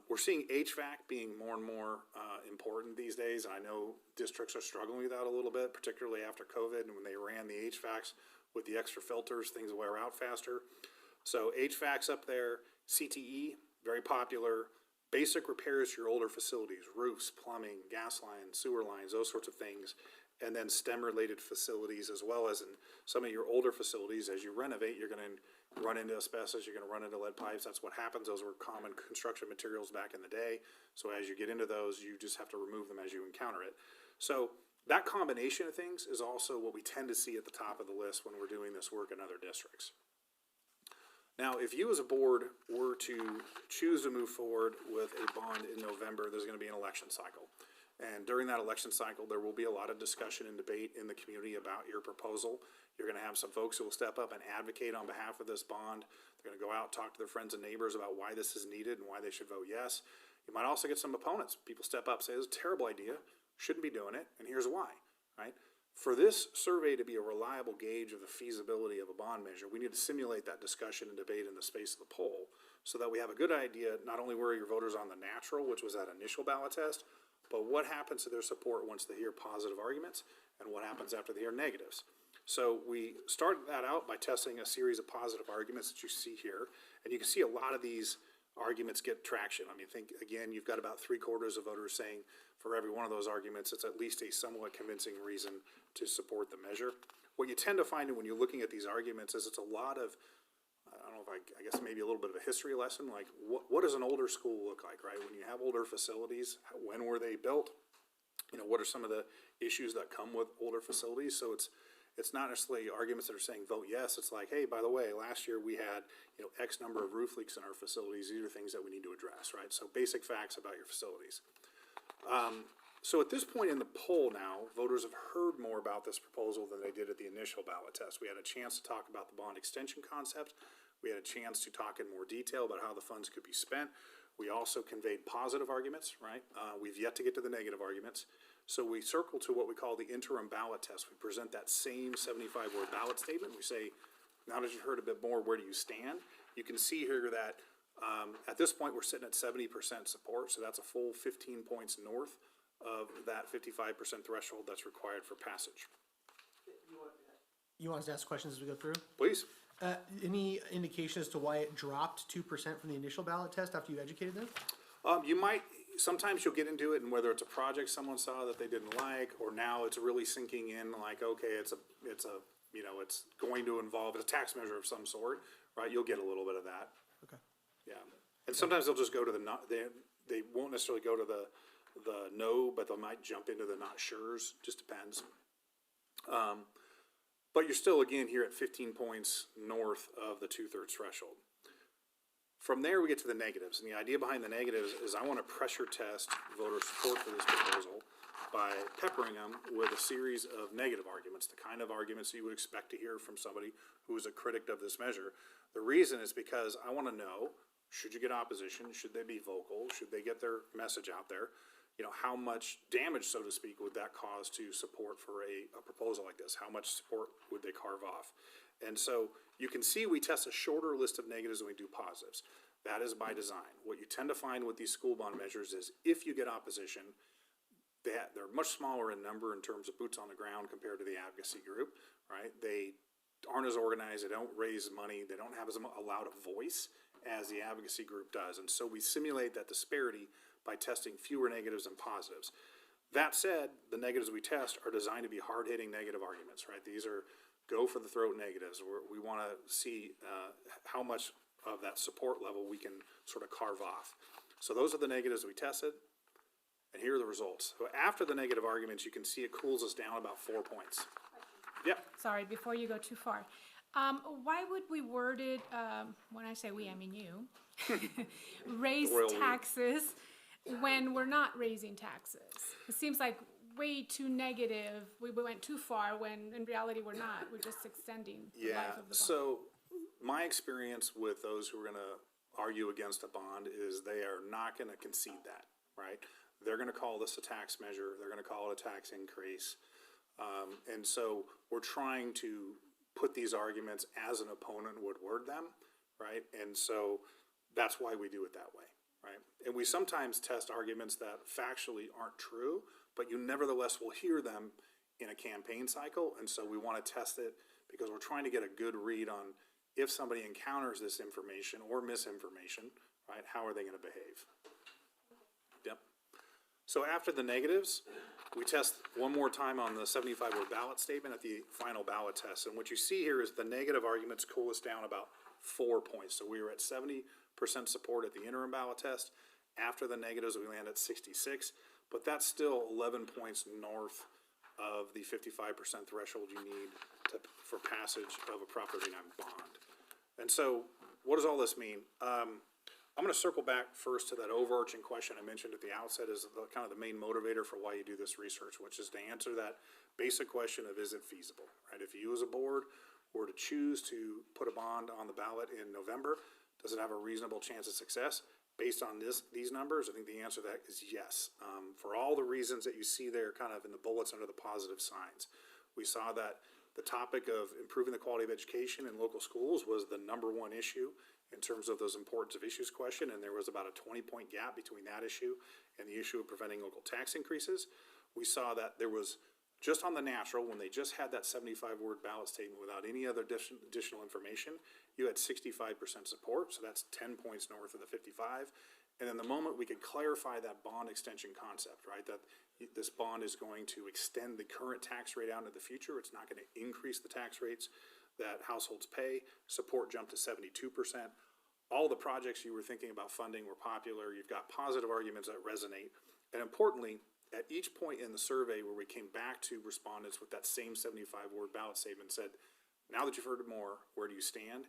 Speaker 11: We're seeing HVAC being more and more important these days, and I know districts are struggling with that a little bit, particularly after COVID and when they ran the HVACs with the extra filters, things wear out faster. So HVAC's up there, CTE, very popular. Basic repairs to your older facilities, roofs, plumbing, gas lines, sewer lines, those sorts of things. And then STEM-related facilities, as well as in some of your older facilities, as you renovate, you're gonna run into asbestos, you're gonna run into lead pipes, that's what happens, those were common construction materials back in the day. So as you get into those, you just have to remove them as you encounter it. So that combination of things is also what we tend to see at the top of the list when we're doing this work in other districts. Now, if you as a board were to choose to move forward with a bond in November, there's gonna be an election cycle. And during that election cycle, there will be a lot of discussion and debate in the community about your proposal. You're gonna have some folks who will step up and advocate on behalf of this bond. They're gonna go out, talk to their friends and neighbors about why this is needed and why they should vote yes. You might also get some opponents. People step up, say, this is a terrible idea, shouldn't be doing it, and here's why, right? For this survey to be a reliable gauge of the feasibility of a bond measure, we need to simulate that discussion and debate in the space of the poll so that we have a good idea, not only where your voters on the natural, which was that initial ballot test, but what happens to their support once they hear positive arguments and what happens after they hear negatives. So we started that out by testing a series of positive arguments that you see here, and you can see a lot of these arguments get traction. I mean, think again, you've got about 3/4 of voters saying for every one of those arguments, it's at least a somewhat convincing reason to support the measure. What you tend to find when you're looking at these arguments is it's a lot of, I don't know if I guess maybe a little bit of a history lesson, like what does an older school look like, right? When you have older facilities, when were they built? You know, what are some of the issues that come with older facilities? So it's not necessarily arguments that are saying vote yes. It's like, hey, by the way, last year we had, X number of roof leaks in our facilities. These are things that we need to address, right? So basic facts about your facilities. So at this point in the poll now, voters have heard more about this proposal than they did at the initial ballot test. We had a chance to talk about the bond extension concept. We had a chance to talk in more detail about how the funds could be spent. We also conveyed positive arguments, right? We've yet to get to the negative arguments. So we circle to what we call the interim ballot test. We present that same 75-word ballot statement. We say, now that you've heard a bit more, where do you stand? You can see here that at this point, we're sitting at 70% support, so that's a full 15 points north of that 55% threshold that's required for passage.
Speaker 8: You want us to ask questions as we go through?
Speaker 11: Please.
Speaker 8: Any indication as to why it dropped 2% from the initial ballot test after you educated them?
Speaker 11: Sometimes you'll get into it, and whether it's a project someone saw that they didn't like, or now it's really sinking in, like, okay, it's going to involve a tax measure of some sort, right? You'll get a little bit of that.
Speaker 8: Okay.
Speaker 11: Yeah. And sometimes they'll just go to the not, they won't necessarily go to the no, but they might jump into the not sures, just depends. But you're still, again, here at 15 points north of the 2/3 threshold. From there, we get to the negatives, and the idea behind the negatives is I want to pressure test voter support for this proposal by peppering them with a series of negative arguments, the kind of arguments you would expect to hear from somebody who is a critic of this measure. The reason is because I want to know, should you get opposition, should they be vocal, should they get their message out there? How much damage, so to speak, would that cause to support for a proposal like this? How much support would they carve off? And so you can see we test a shorter list of negatives than we do positives. That is by design. What you tend to find with these school bond measures is if you get opposition, they're much smaller in number in terms of boots on the ground compared to the advocacy group, right? They aren't as organized, they don't raise money, they don't have as loud a voice as the advocacy group does. And so we simulate that disparity by testing fewer negatives than positives. That said, the negatives we test are designed to be hard-hitting negative arguments, right? These are go-for-the-throat negatives. We want to see how much of that support level we can sort of carve off. So those are the negatives we tested, and here are the results. So after the negative arguments, you can see it cools us down about 4 points. Yep.
Speaker 7: Sorry, before you go too far. Why would we word it, when I say we, I mean you, raise taxes when we're not raising taxes? It seems like way too negative. We went too far when in reality we're not. We're just extending the life of the bond.
Speaker 11: So my experience with those who are going to argue against a bond is they are not gonna concede that, right? They're gonna call this a tax measure, they're gonna call it a tax increase. And so we're trying to put these arguments as an opponent would word them, right? And so that's why we do it that way, right? And we sometimes test arguments that factually aren't true, but you nevertheless will hear them in a campaign cycle. And so we want to test it because we're trying to get a good read on if somebody encounters this information or misinformation, right? How are they going to behave? Yep. So after the negatives, we test one more time on the 75-word ballot statement at the final ballot test. And what you see here is the negative arguments cool us down about 4 points. So we were at 70% support at the interim ballot test. After the negatives, we land at 66, but that's still 11 points north of the 55% threshold you need for passage of a Prop 39 bond. And so what does all this mean? I'm going to circle back first to that overarching question I mentioned at the outset as the, kind of the main motivator for why you do this research, which is to answer that basic question of is it feasible, right? If you as a board were to choose to put a bond on the ballot in November, does it have a reasonable chance of success? Based on these numbers, I think the answer to that is yes. For all the reasons that you see there kind of in the bullets under the positive signs. We saw that the topic of improving the quality of education in local schools was the #1 issue in terms of those importance of issues question, and there was about a 20-point gap between that issue and the issue of preventing local tax increases. We saw that there was, just on the natural, when they just had that 75-word ballot statement without any other additional information, you had 65% support, so that's 10 points north of the 55. And then the moment we could clarify that bond extension concept, right, that this bond is going to extend the current tax rate out into the future, it's not going to increase the tax rates that households pay, support jumped to 72%. All the projects you were thinking about funding were popular. You've got positive arguments that resonate. And importantly, at each point in the survey where we came back to respondents with that same 75-word ballot statement said, now that you've heard more, where do you stand?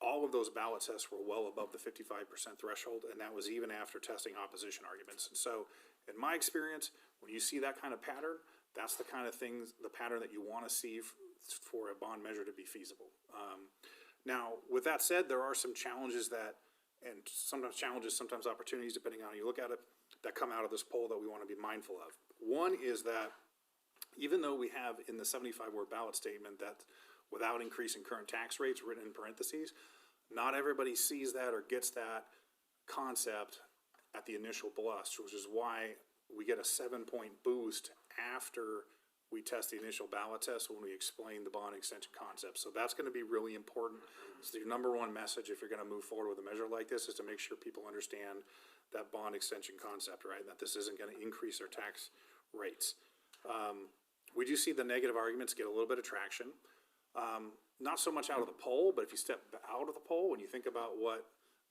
Speaker 11: All of those ballot tests were well above the 55% threshold, and that was even after testing opposition arguments. And so, in my experience, when you see that kind of pattern, that's the kind of things, the pattern that you want to see for a bond measure to be feasible. Now, with that said, there are some challenges that, and sometimes challenges, sometimes opportunities, depending on how you look at it, that come out of this poll that we want to be mindful of. One is that even though we have in the 75-word ballot statement that without increasing current tax rates written in parentheses, not everybody sees that or gets that concept at the initial blush, which is why we get a 7-point boost after we test the initial ballot test when we explain the bond extension concept. So that's going to be really important. So your #1 message if you're going to move forward with a measure like this is to make sure people understand that bond extension concept, right? That this isn't going to increase their tax rates. We do see the negative arguments get a little bit of traction. Not so much out of the poll, but if you step out of the poll and you think about what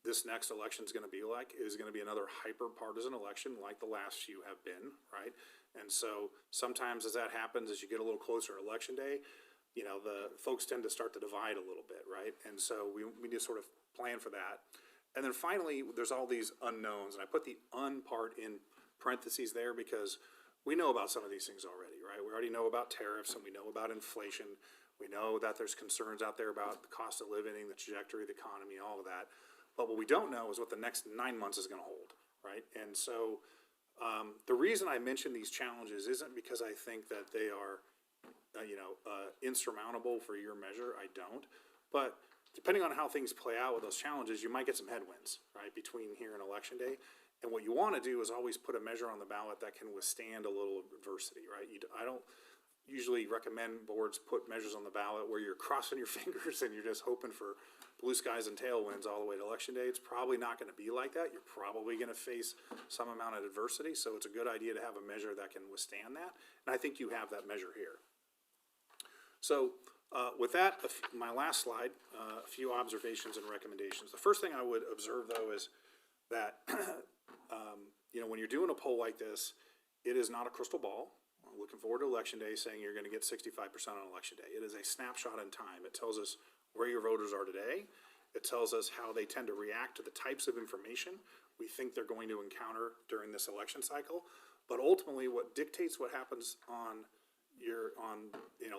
Speaker 11: this next election is going to be like, it is going to be another hyper-partisan election like the last few have been, right? And so sometimes as that happens, as you get a little closer to election day, you know, the folks tend to start to divide a little bit, right? And so we need to sort of plan for that. And then finally, there's all these unknowns, and I put the part in parentheses there because we know about some of these things already, right? We already know about tariffs and we know about inflation. We know that there's concerns out there about the cost of living, the trajectory of the economy, all of that. But what we don't know is what the next 9 months is going to hold, right? And so the reason I mention these challenges isn't because I think that they are, insurmountable for your measure. I don't. But depending on how things play out with those challenges, you might get some headwinds, right, between here and election day. And what you want to do is always put a measure on the ballot that can withstand a little adversity, right? I don't usually recommend boards put measures on the ballot where you're crossing your fingers and you're just hoping for blue skies and tailwinds all the way to election day. It's probably not going to be like that. You're probably going to face some amount of adversity, so it's a good idea to have a measure that can withstand that, and I think you have that measure here. So with that, my last slide, a few observations and recommendations. The first thing I would observe, though, is that when you're doing a poll like this, it is not a crystal ball. I'm looking forward to election day saying you're going to get 65% on election day. It is a snapshot in time. It tells us where your voters are today. It tells us how they tend to react to the types of information we think they're going to encounter during this election cycle. But ultimately, what dictates what happens on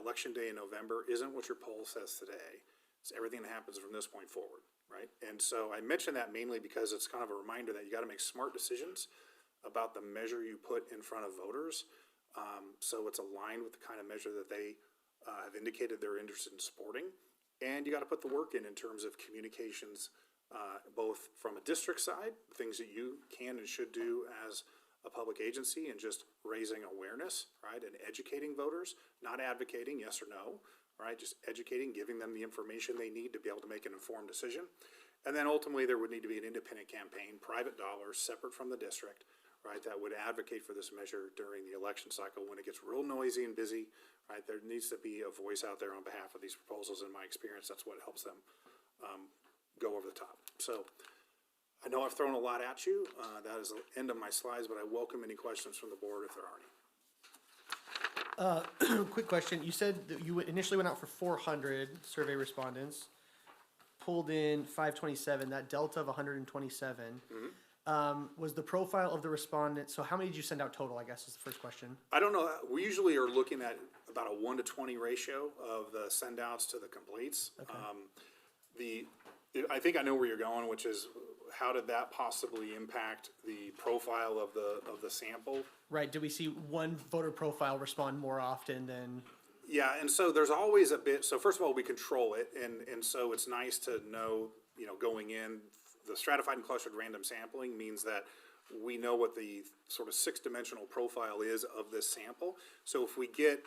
Speaker 11: election day in November isn't what your poll says today. It's everything that happens from this point forward, right? And so I mention that mainly because it's kind of a reminder that you gotta make smart decisions about the measure you put in front of voters. So it's aligned with the kind of measure that they have indicated they're interested in supporting. And you gotta put the work in terms of communications, both from a district side, things that you can and should do as a public agency, and just raising awareness, right, and educating voters, not advocating yes or no, right, just educating, giving them the information they need to be able to make an informed decision. And then ultimately, there would need to be an independent campaign, private dollars, separate from the district, right, that would advocate for this measure during the election cycle. When it gets real noisy and busy, right, there needs to be a voice out there on behalf of these proposals. In my experience, that's what helps them go over the top. So I know I've thrown a lot at you. That is the end of my slides, but I welcome any questions from the board if there are any.
Speaker 8: Quick question, you said that you initially went out for 400 survey respondents, pulled in 527, that delta of 127. Was the profile of the respondent, so how many did you send out total, I guess is the first question?
Speaker 11: I don't know. We usually are looking at about a 1-to-20 ratio of the send outs to the completes. I think I know where you're going, which is how did that possibly impact the profile of the sample?
Speaker 8: Right, did we see one voter profile respond more often than?
Speaker 11: Yeah, and so there's always a bit, so first of all, we control it, and so it's nice to know, going in, the stratified and clustered random sampling means that we know what the sort of 6-dimensional profile is of this sample. So if we get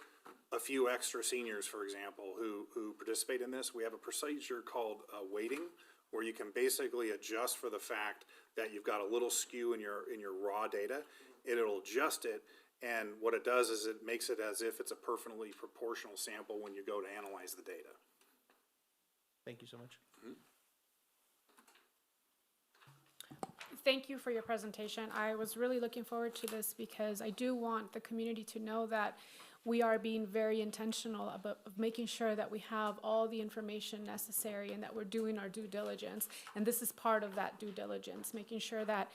Speaker 11: a few extra seniors, for example, who participate in this, we have a procedure called weighting, where you can basically adjust for the fact that you've got a little skew in your raw data. It'll adjust it, and what it does is it makes it as if it's a perfectly proportional sample when you go to analyze the data.
Speaker 8: Thank you so much.
Speaker 7: Thank you for your presentation. I was really looking forward to this because I do want the community to know that we are being very intentional about making sure that we have all the information necessary and that we're doing our due diligence. And this is part of that due diligence, making sure that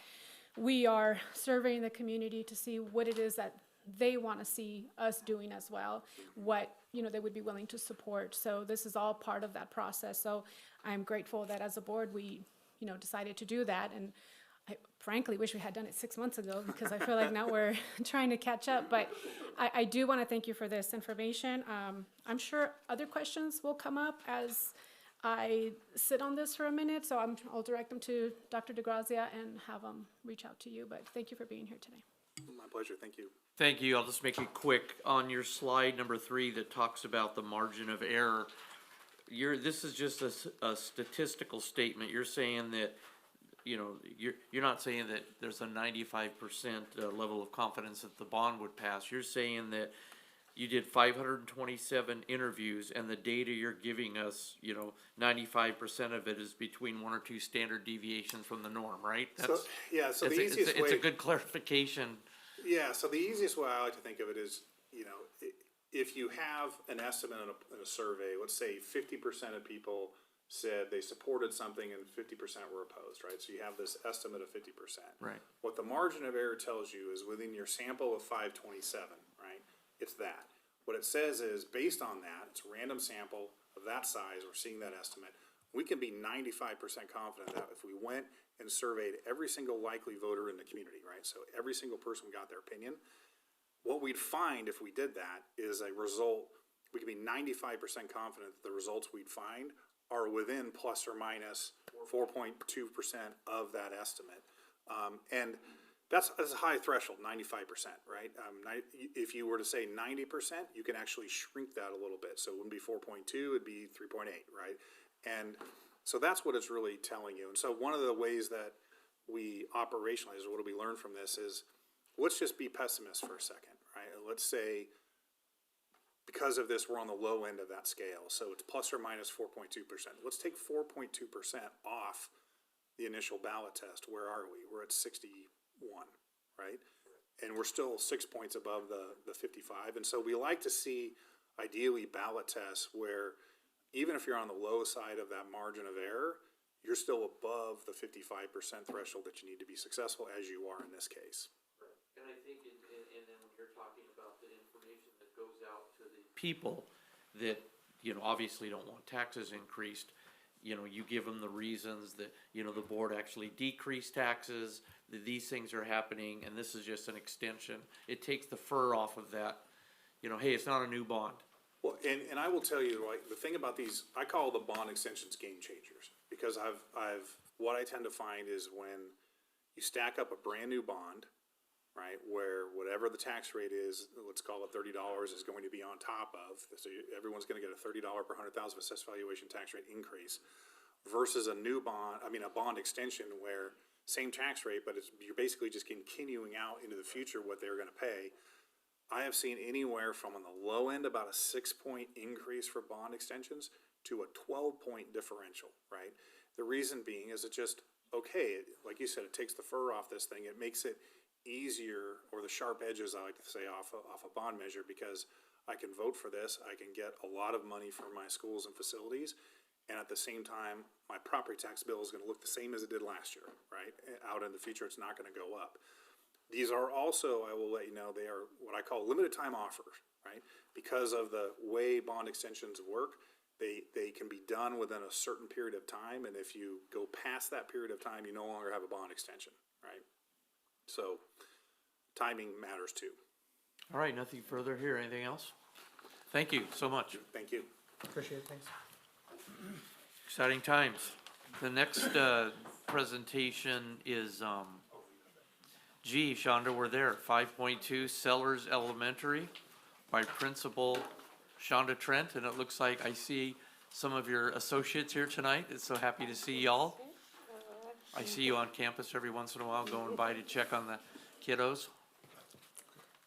Speaker 7: we are surveying the community to see what it is that they want to see us doing as well, what they would be willing to support. So this is all part of that process. So I'm grateful that as a board we decided to do that, and I frankly wish we had done it 6 months ago because I feel like now we're trying to catch up. But I do want to thank you for this information. I'm sure other questions will come up as I sit on this for a minute, so I'll direct them to Dr. DeGrazia and have them reach out to you. But thank you for being here today.
Speaker 11: My pleasure, thank you.
Speaker 1: Thank you. I'll just make it quick. On your slide number 3 that talks about the margin of error, this is just a statistical statement. You're saying that you're not saying that there's a 95% level of confidence that the bond would pass. You're saying that you did 527 interviews, and the data you're giving us, 95% of it is between 1 or 2 standard deviations from the norm, right?
Speaker 11: So the easiest way.
Speaker 1: It's a good clarification.
Speaker 11: Yeah, so the easiest way I like to think of it is, if you have an estimate in a survey, let's say 50% of people said they supported something and 50% were opposed, right? So you have this estimate of 50%.
Speaker 1: Right.
Speaker 11: What the margin of error tells you is within your sample of 527, right? It's that. What it says is based on that, it's a random sample of that size, we're seeing that estimate. We can be 95% confident that if we went and surveyed every single likely voter in the community, right? So every single person got their opinion. What we'd find if we did that is a result, we could be 95% confident that the results we'd find are within plus or minus 4.2% of that estimate. And that's a high threshold, 95%, right? If you were to say 90%, you can actually shrink that a little bit. So it wouldn't be 4.2, it'd be 3.8, right? And so that's what it's really telling you. And so one of the ways that we operationalize, or what do we learn from this is, let's just be pessimists for a second, right? Let's say, because of this, we're on the low end of that scale. So it's plus or minus 4.2%. Let's take 4.2% off the initial ballot test. Where are we? We're at 61, right? And we're still 6 points above the 55. And so we like to see, ideally, ballot tests where even if you're on the low side of that margin of error, you're still above the 55% threshold that you need to be successful, as you are in this case.
Speaker 1: And I think, and then when you're talking about the information that goes out to the people that, obviously don't want taxes increased, you give them the reasons that, the board actually decreased taxes, that these things are happening, and this is just an extension. It takes the fur off of that, hey, it's not a new bond.
Speaker 11: Well, and I will tell you, like, the thing about these, I call the bond extensions game changers, because what I tend to find is when you stack up a brand new bond, right, where whatever the tax rate is, let's call it $30, is going to be on top of, so everyone's gonna get a $30 per 100,000 assessed valuation tax rate increase, versus a bond extension where same tax rate, but you're basically just continuing out into the future what they're gonna pay. I have seen anywhere from on the low end about a 6-point increase for bond extensions to a 12-point differential, right? The reason being is it just, okay, like you said, it takes the fur off this thing. It makes it easier, or the sharp edges, I like to say, off a bond measure, because I can vote for this, I can get a lot of money for my schools and facilities, and at the same time, my property tax bill is gonna look the same as it did last year, right? Out in the future, it's not gonna go up. These are also, I will let you know, they are what I call limited time offers, right? Because of the way bond extensions work, they can be done within a certain period of time, and if you go past that period of time, you no longer have a bond extension, right? So, timing matters too.
Speaker 1: All right, nothing further here. Anything else? Thank you so much.
Speaker 11: Thank you.
Speaker 8: Appreciate it, thanks.
Speaker 1: Exciting times. The next presentation is, Shonda, we're there. 5.2 Sellers Elementary by Principal Shonda Trent, and it looks like I see some of your associates here tonight. It's so happy to see y'all. I see you on campus every once in a while going by to check on the kiddos.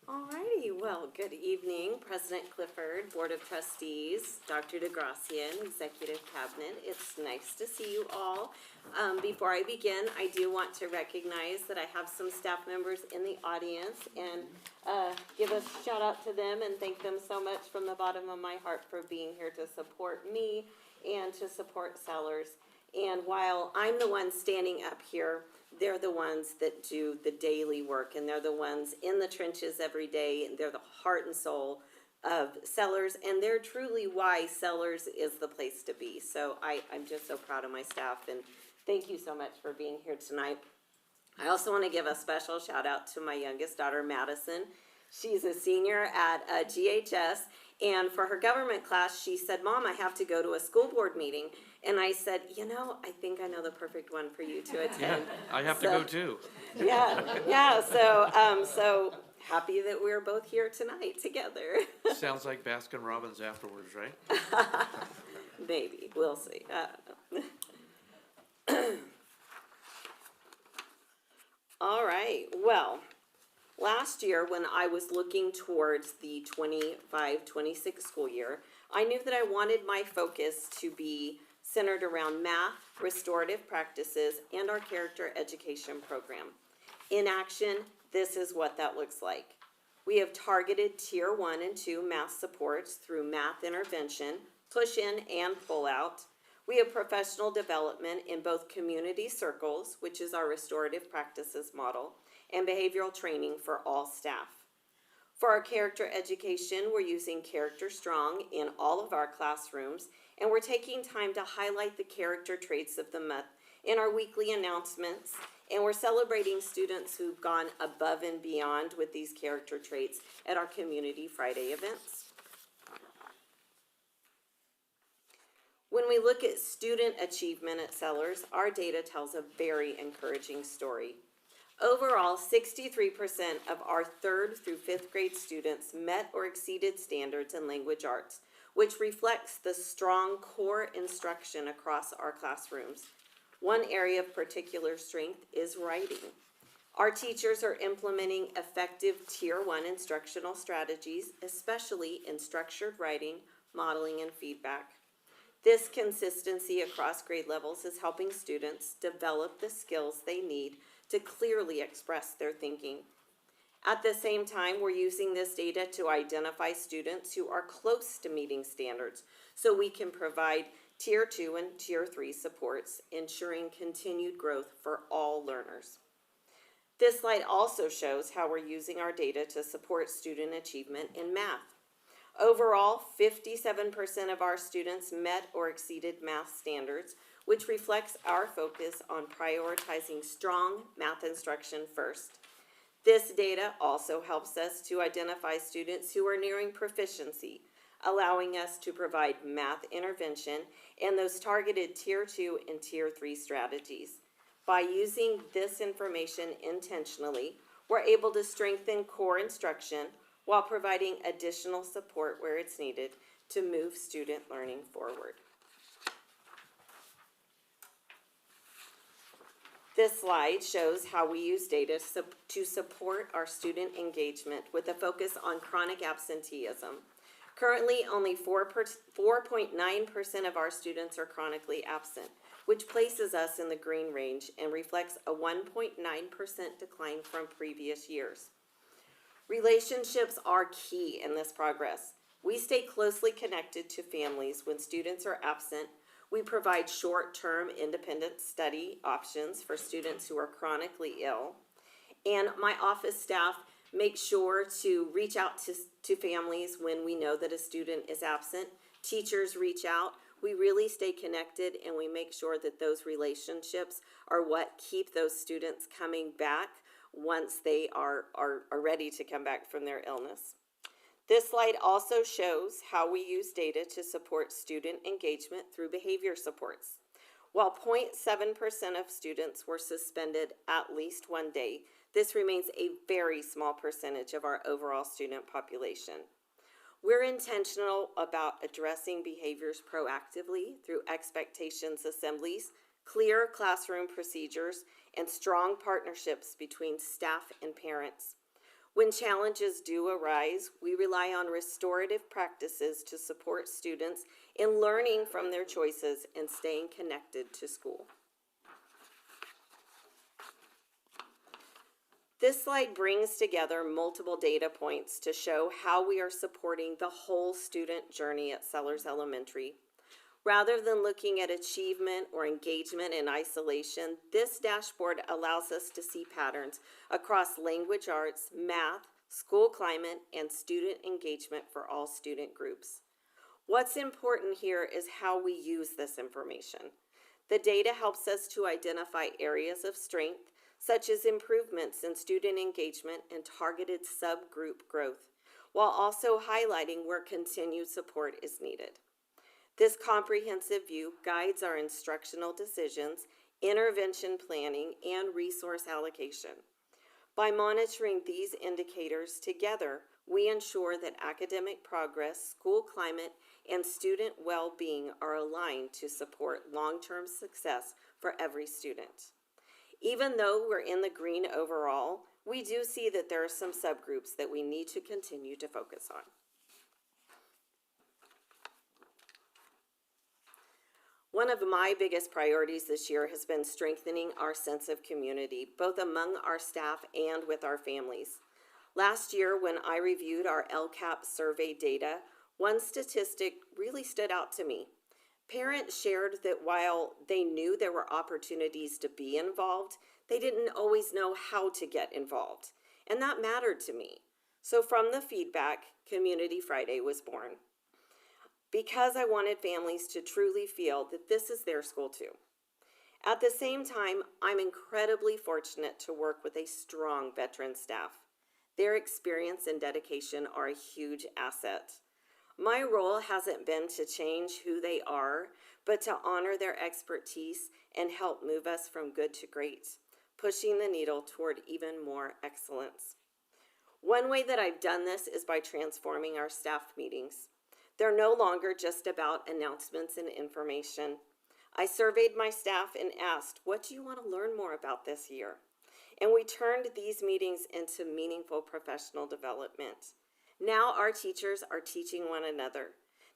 Speaker 12: Alrighty, well, good evening, President Clifford, Board of Trustees, Dr. DeGracian, Executive Cabinet. It's nice to see you all. Before I begin, I do want to recognize that I have some staff members in the audience and give a shout out to them and thank them so much from the bottom of my heart for being here to support me and to support Sellers. And while I'm the one standing up here, they're the ones that do the daily work, and they're the ones in the trenches every day, and they're the heart and soul of Sellers, and they're truly why Sellers is the place to be. So I'm just so proud of my staff, and thank you so much for being here tonight. I also want to give a special shout out to my youngest daughter, Madison. She's a senior at GHS, and for her government class, she said, "Mom, I have to go to a school board meeting." And I said, I think I know the perfect one for you to attend.
Speaker 1: I have to go too.
Speaker 12: Yeah, so happy that we're both here tonight together.
Speaker 1: Sounds like Baskin Robbins afterwards, right?
Speaker 12: Maybe, we'll see. I don't know. All right, well, last year when I was looking towards the 25-26 school year, I knew that I wanted my focus to be centered around math, restorative practices, and our character education program. In action, this is what that looks like. We have targeted Tier 1 and 2 math supports through math intervention, push-in and pull-out. We have professional development in both community circles, which is our restorative practices model, and behavioral training for all staff. For our character education, we're using Character Strong in all of our classrooms, and we're taking time to highlight the character traits of the month in our weekly announcements, and we're celebrating students who've gone above and beyond with these character traits at our Community Friday events. When we look at student achievement at Sellers, our data tells a very encouraging story. Overall, 63% of our 3rd through 5th grade students met or exceeded standards in language arts, which reflects the strong core instruction across our classrooms. One area of particular strength is writing. Our teachers are implementing effective Tier 1 instructional strategies, especially in structured writing, modeling, and feedback. This consistency across grade levels is helping students develop the skills they need to clearly express their thinking. At the same time, we're using this data to identify students who are close to meeting standards so we can provide Tier 2 and Tier 3 supports, ensuring continued growth for all learners. This slide also shows how we're using our data to support student achievement in math. Overall, 57% of our students met or exceeded math standards, which reflects our focus on prioritizing strong math instruction first. This data also helps us to identify students who are nearing proficiency, allowing us to provide math intervention and those targeted Tier 2 and Tier 3 strategies. By using this information intentionally, we're able to strengthen core instruction while providing additional support where it's needed to move student learning forward. This slide shows how we use data to support our student engagement with a focus on chronic absenteeism. Currently, only 4.9% of our students are chronically absent, which places us in the green range and reflects a 1.9% decline from previous years. Relationships are key in this progress. We stay closely connected to families when students are absent. We provide short-term independent study options for students who are chronically ill. And my office staff make sure to reach out to families when we know that a student is absent. Teachers reach out. We really stay connected, and we make sure that those relationships are what keep those students coming back once they are ready to come back from their illness. This slide also shows how we use data to support student engagement through behavior supports. While 0.7% of students were suspended at least one day, this remains a very small percentage of our overall student population. We're intentional about addressing behaviors proactively through expectations assemblies, clear classroom procedures, and strong partnerships between staff and parents. When challenges do arise, we rely on restorative practices to support students in learning from their choices and staying connected to school. This slide brings together multiple data points to show how we are supporting the whole student journey at Sellers Elementary. Rather than looking at achievement or engagement in isolation, this dashboard allows us to see patterns across language arts, math, school climate, and student engagement for all student groups. What's important here is how we use this information. The data helps us to identify areas of strength, such as improvements in student engagement and targeted subgroup growth, while also highlighting where continued support is needed. This comprehensive view guides our instructional decisions, intervention planning, and resource allocation. By monitoring these indicators together, we ensure that academic progress, school climate, and student well-being are aligned to support long-term success for every student. Even though we're in the green overall, we do see that there are some subgroups that we need to continue to focus on. One of my biggest priorities this year has been strengthening our sense of community, both among our staff and with our families. Last year, when I reviewed our LCAP survey data, one statistic really stood out to me. Parents shared that while they knew there were opportunities to be involved, they didn't always know how to get involved. And that mattered to me. So from the feedback, Community Friday was born, because I wanted families to truly feel that this is their school too. At the same time, I'm incredibly fortunate to work with a strong veteran staff. Their experience and dedication are a huge asset. My role hasn't been to change who they are, but to honor their expertise and help move us from good to great, pushing the needle toward even more excellence. One way that I've done this is by transforming our staff meetings. They're no longer just about announcements and information. I surveyed my staff and asked, what do you want to learn more about this year? And we turned these meetings into meaningful professional development. Now our teachers are teaching one another.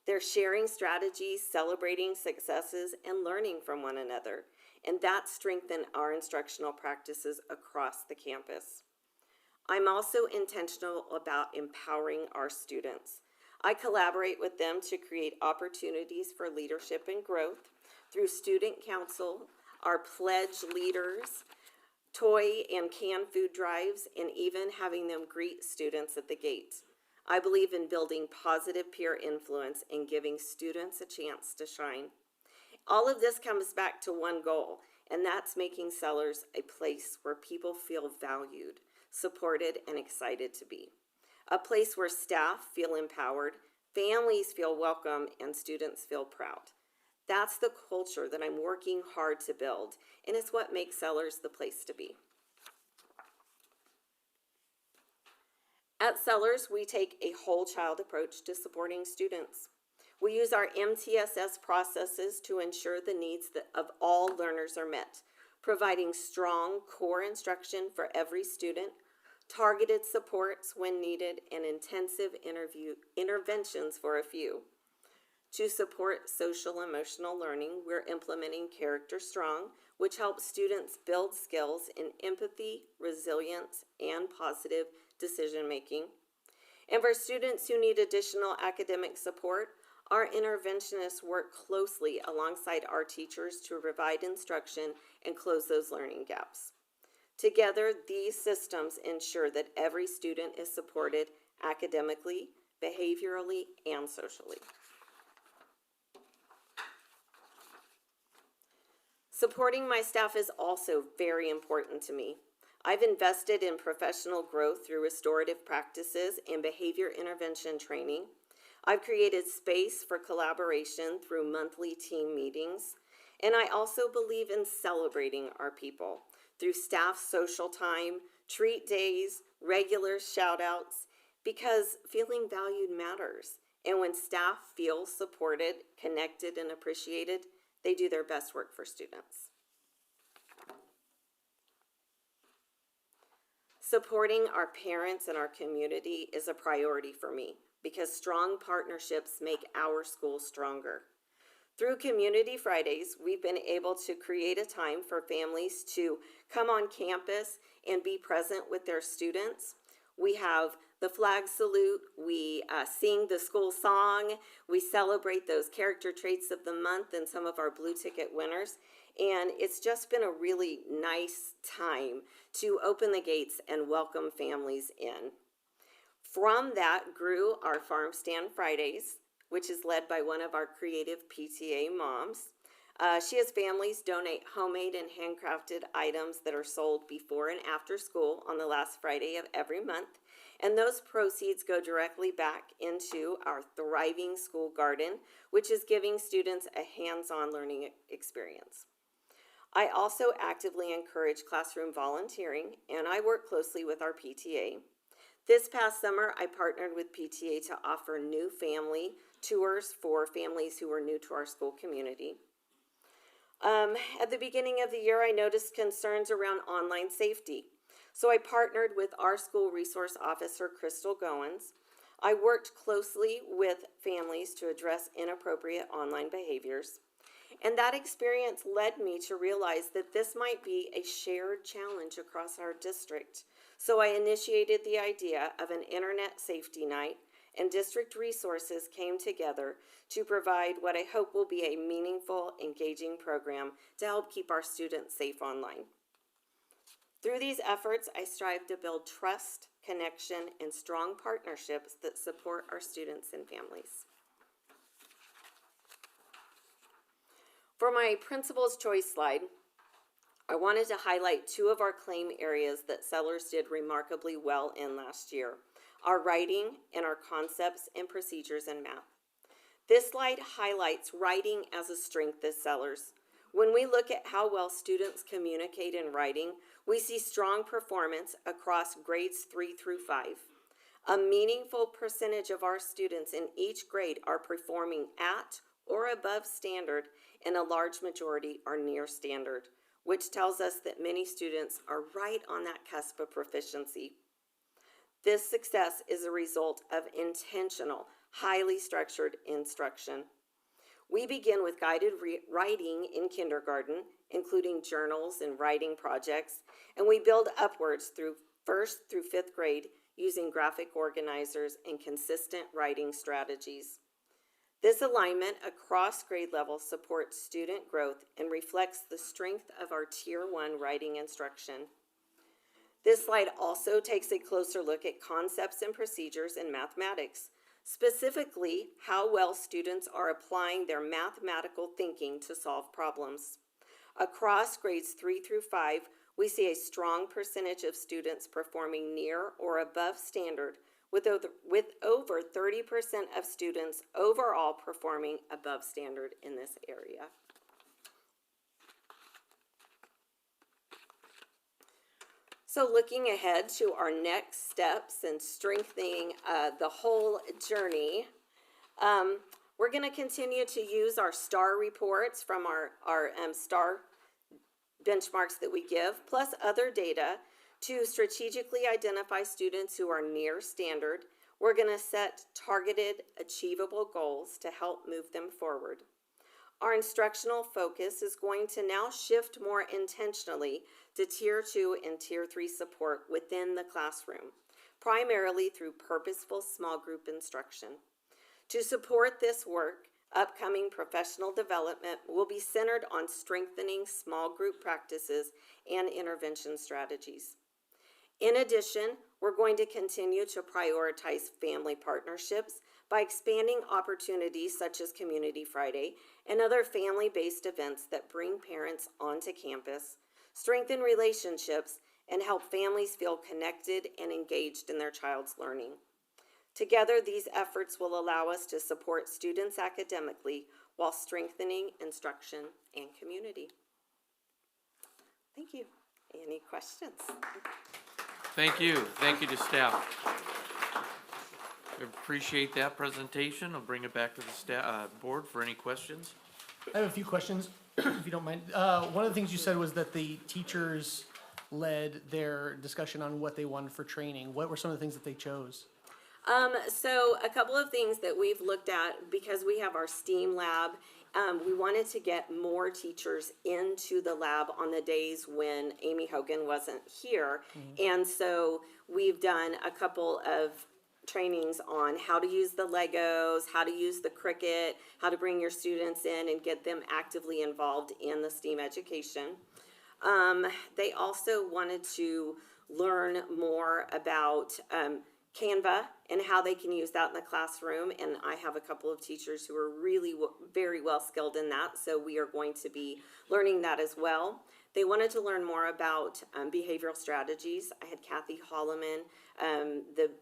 Speaker 12: They're sharing strategies, celebrating successes, and learning from one another. And that strengthened our instructional practices across the campus. I'm also intentional about empowering our students. I collaborate with them to create opportunities for leadership and growth through student council, our pledge leaders, toy and canned food drives, and even having them greet students at the gate. I believe in building positive peer influence and giving students a chance to shine. All of this comes back to one goal, and that's making Sellers a place where people feel valued, supported, and excited to be. A place where staff feel empowered, families feel welcome, and students feel proud. That's the culture that I'm working hard to build, and it's what makes Sellers the place to be. At Sellers, we take a whole child approach to supporting students. We use our MTSS processes to ensure the needs of all learners are met, providing strong core instruction for every student, targeted supports when needed, and intensive interventions for a few. To support social emotional learning, we're implementing Character Strong, which helps students build skills in empathy, resilience, and positive decision making. And for students who need additional academic support, our interventionists work closely alongside our teachers to provide instruction and close those learning gaps. Together, these systems ensure that every student is supported academically, behaviorally, and socially. Supporting my staff is also very important to me. I've invested in professional growth through restorative practices and behavior intervention training. I've created space for collaboration through monthly team meetings. And I also believe in celebrating our people through staff social time, treat days, regular shout outs, because feeling valued matters. And when staff feel supported, connected, and appreciated, they do their best work for students. Supporting our parents and our community is a priority for me because strong partnerships make our school stronger. Through Community Fridays, we've been able to create a time for families to come on campus and be present with their students. We have the flag salute, we sing the school song, we celebrate those character traits of the month and some of our blue ticket winners. And it's just been a really nice time to open the gates and welcome families in. From that grew our Farm Stand Fridays, which is led by one of our creative PTA moms. She has families donate homemade and handcrafted items that are sold before and after school on the last Friday of every month. And those proceeds go directly back into our thriving school garden, which is giving students a hands-on learning experience. I also actively encourage classroom volunteering, and I work closely with our PTA. This past summer, I partnered with PTA to offer new family tours for families who are new to our school community. At the beginning of the year, I noticed concerns around online safety. So I partnered with our school resource officer, Crystal Goins. I worked closely with families to address inappropriate online behaviors. And that experience led me to realize that this might be a shared challenge across our district. So I initiated the idea of an internet safety night, and district resources came together to provide what I hope will be a meaningful, engaging program to help keep our students safe online. Through these efforts, I strive to build trust, connection, and strong partnerships that support our students and families. For my Principal's Choice slide, I wanted to highlight two of our claim areas that Sellers did remarkably well in last year, our writing and our concepts and procedures in math. This slide highlights writing as a strength at Sellers. When we look at how well students communicate in writing, we see strong performance across grades 3 through 5. A meaningful percentage of our students in each grade are performing at or above standard, and a large majority are near standard, which tells us that many students are right on that cusp of proficiency. This success is a result of intentional, highly structured instruction. We begin with guided writing in kindergarten, including journals and writing projects, and we build upwards through 1st through 5th grade using graphic organizers and consistent writing strategies. This alignment across grade levels supports student growth and reflects the strength of our Tier 1 writing instruction. This slide also takes a closer look at concepts and procedures in mathematics, specifically how well students are applying their mathematical thinking to solve problems. Across grades 3 through 5, we see a strong percentage of students performing near or above standard, with over 30% of students overall performing above standard in this area. So looking ahead to our next steps and strengthening the whole journey, we're going to continue to use our STAR reports from our STAR benchmarks that we give, plus other data to strategically identify students who are near standard. We're going to set targeted, achievable goals to help move them forward. Our instructional focus is going to now shift more intentionally to Tier 2 and Tier 3 support within the classroom, primarily through purposeful small group instruction. To support this work, upcoming professional development will be centered on strengthening small group practices and intervention strategies. In addition, we're going to continue to prioritize family partnerships by expanding opportunities such as Community Friday and other family-based events that bring parents onto campus, strengthen relationships, and help families feel connected and engaged in their child's learning. Together, these efforts will allow us to support students academically while strengthening instruction and community. Thank you. Any questions?
Speaker 1: Thank you. Thank you to staff. We appreciate that presentation. I'll bring it back to the board for any questions.
Speaker 8: I have a few questions, if you don't mind. One of the things you said was that the teachers led their discussion on what they wanted for training. What were some of the things that they chose?
Speaker 12: So a couple of things that we've looked at, because we have our STEAM lab, we wanted to get more teachers into the lab on the days when Amy Hogan wasn't here. And so we've done a couple of trainings on how to use the Legos, how to use the Cricut, how to bring your students in and get them actively involved in the STEAM education. They also wanted to learn more about Canva and how they can use that in the classroom, and I have a couple of teachers who are really very well skilled in that, so we are going to be learning that as well. They wanted to learn more about behavioral strategies. I had Kathy Holloman,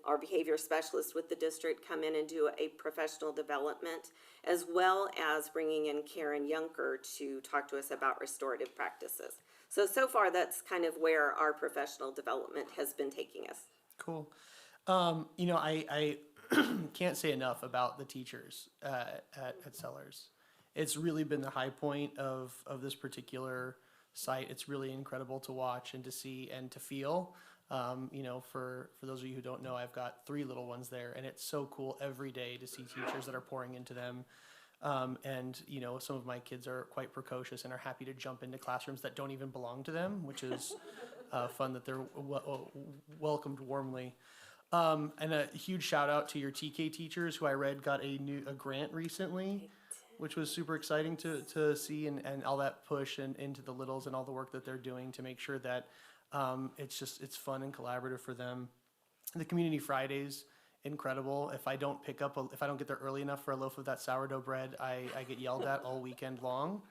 Speaker 12: our behavior specialist with the district, come in and do a professional development, as well as bringing in Karen Yunker to talk to us about restorative practices. So far, that's kind of where our professional development has been taking us.
Speaker 8: Cool. You know, I can't say enough about the teachers at Sellers. It's really been the high point of this particular site. It's really incredible to watch and to see and to feel. You know, for those of you who don't know, I've got 3 little ones there, and it's so cool every day to see teachers that are pouring into them. And, you know, some of my kids are quite precocious and are happy to jump into classrooms that don't even belong to them, which is fun that they're welcomed warmly. And a huge shout out to your TK teachers, who I read got a grant recently, which was super exciting to see, and all that push and into the littles and all the work that they're doing to make sure that it's fun and collaborative for them. The Community Fridays, incredible. If I don't get there early enough for a loaf of that sourdough bread, I get yelled at all weekend long.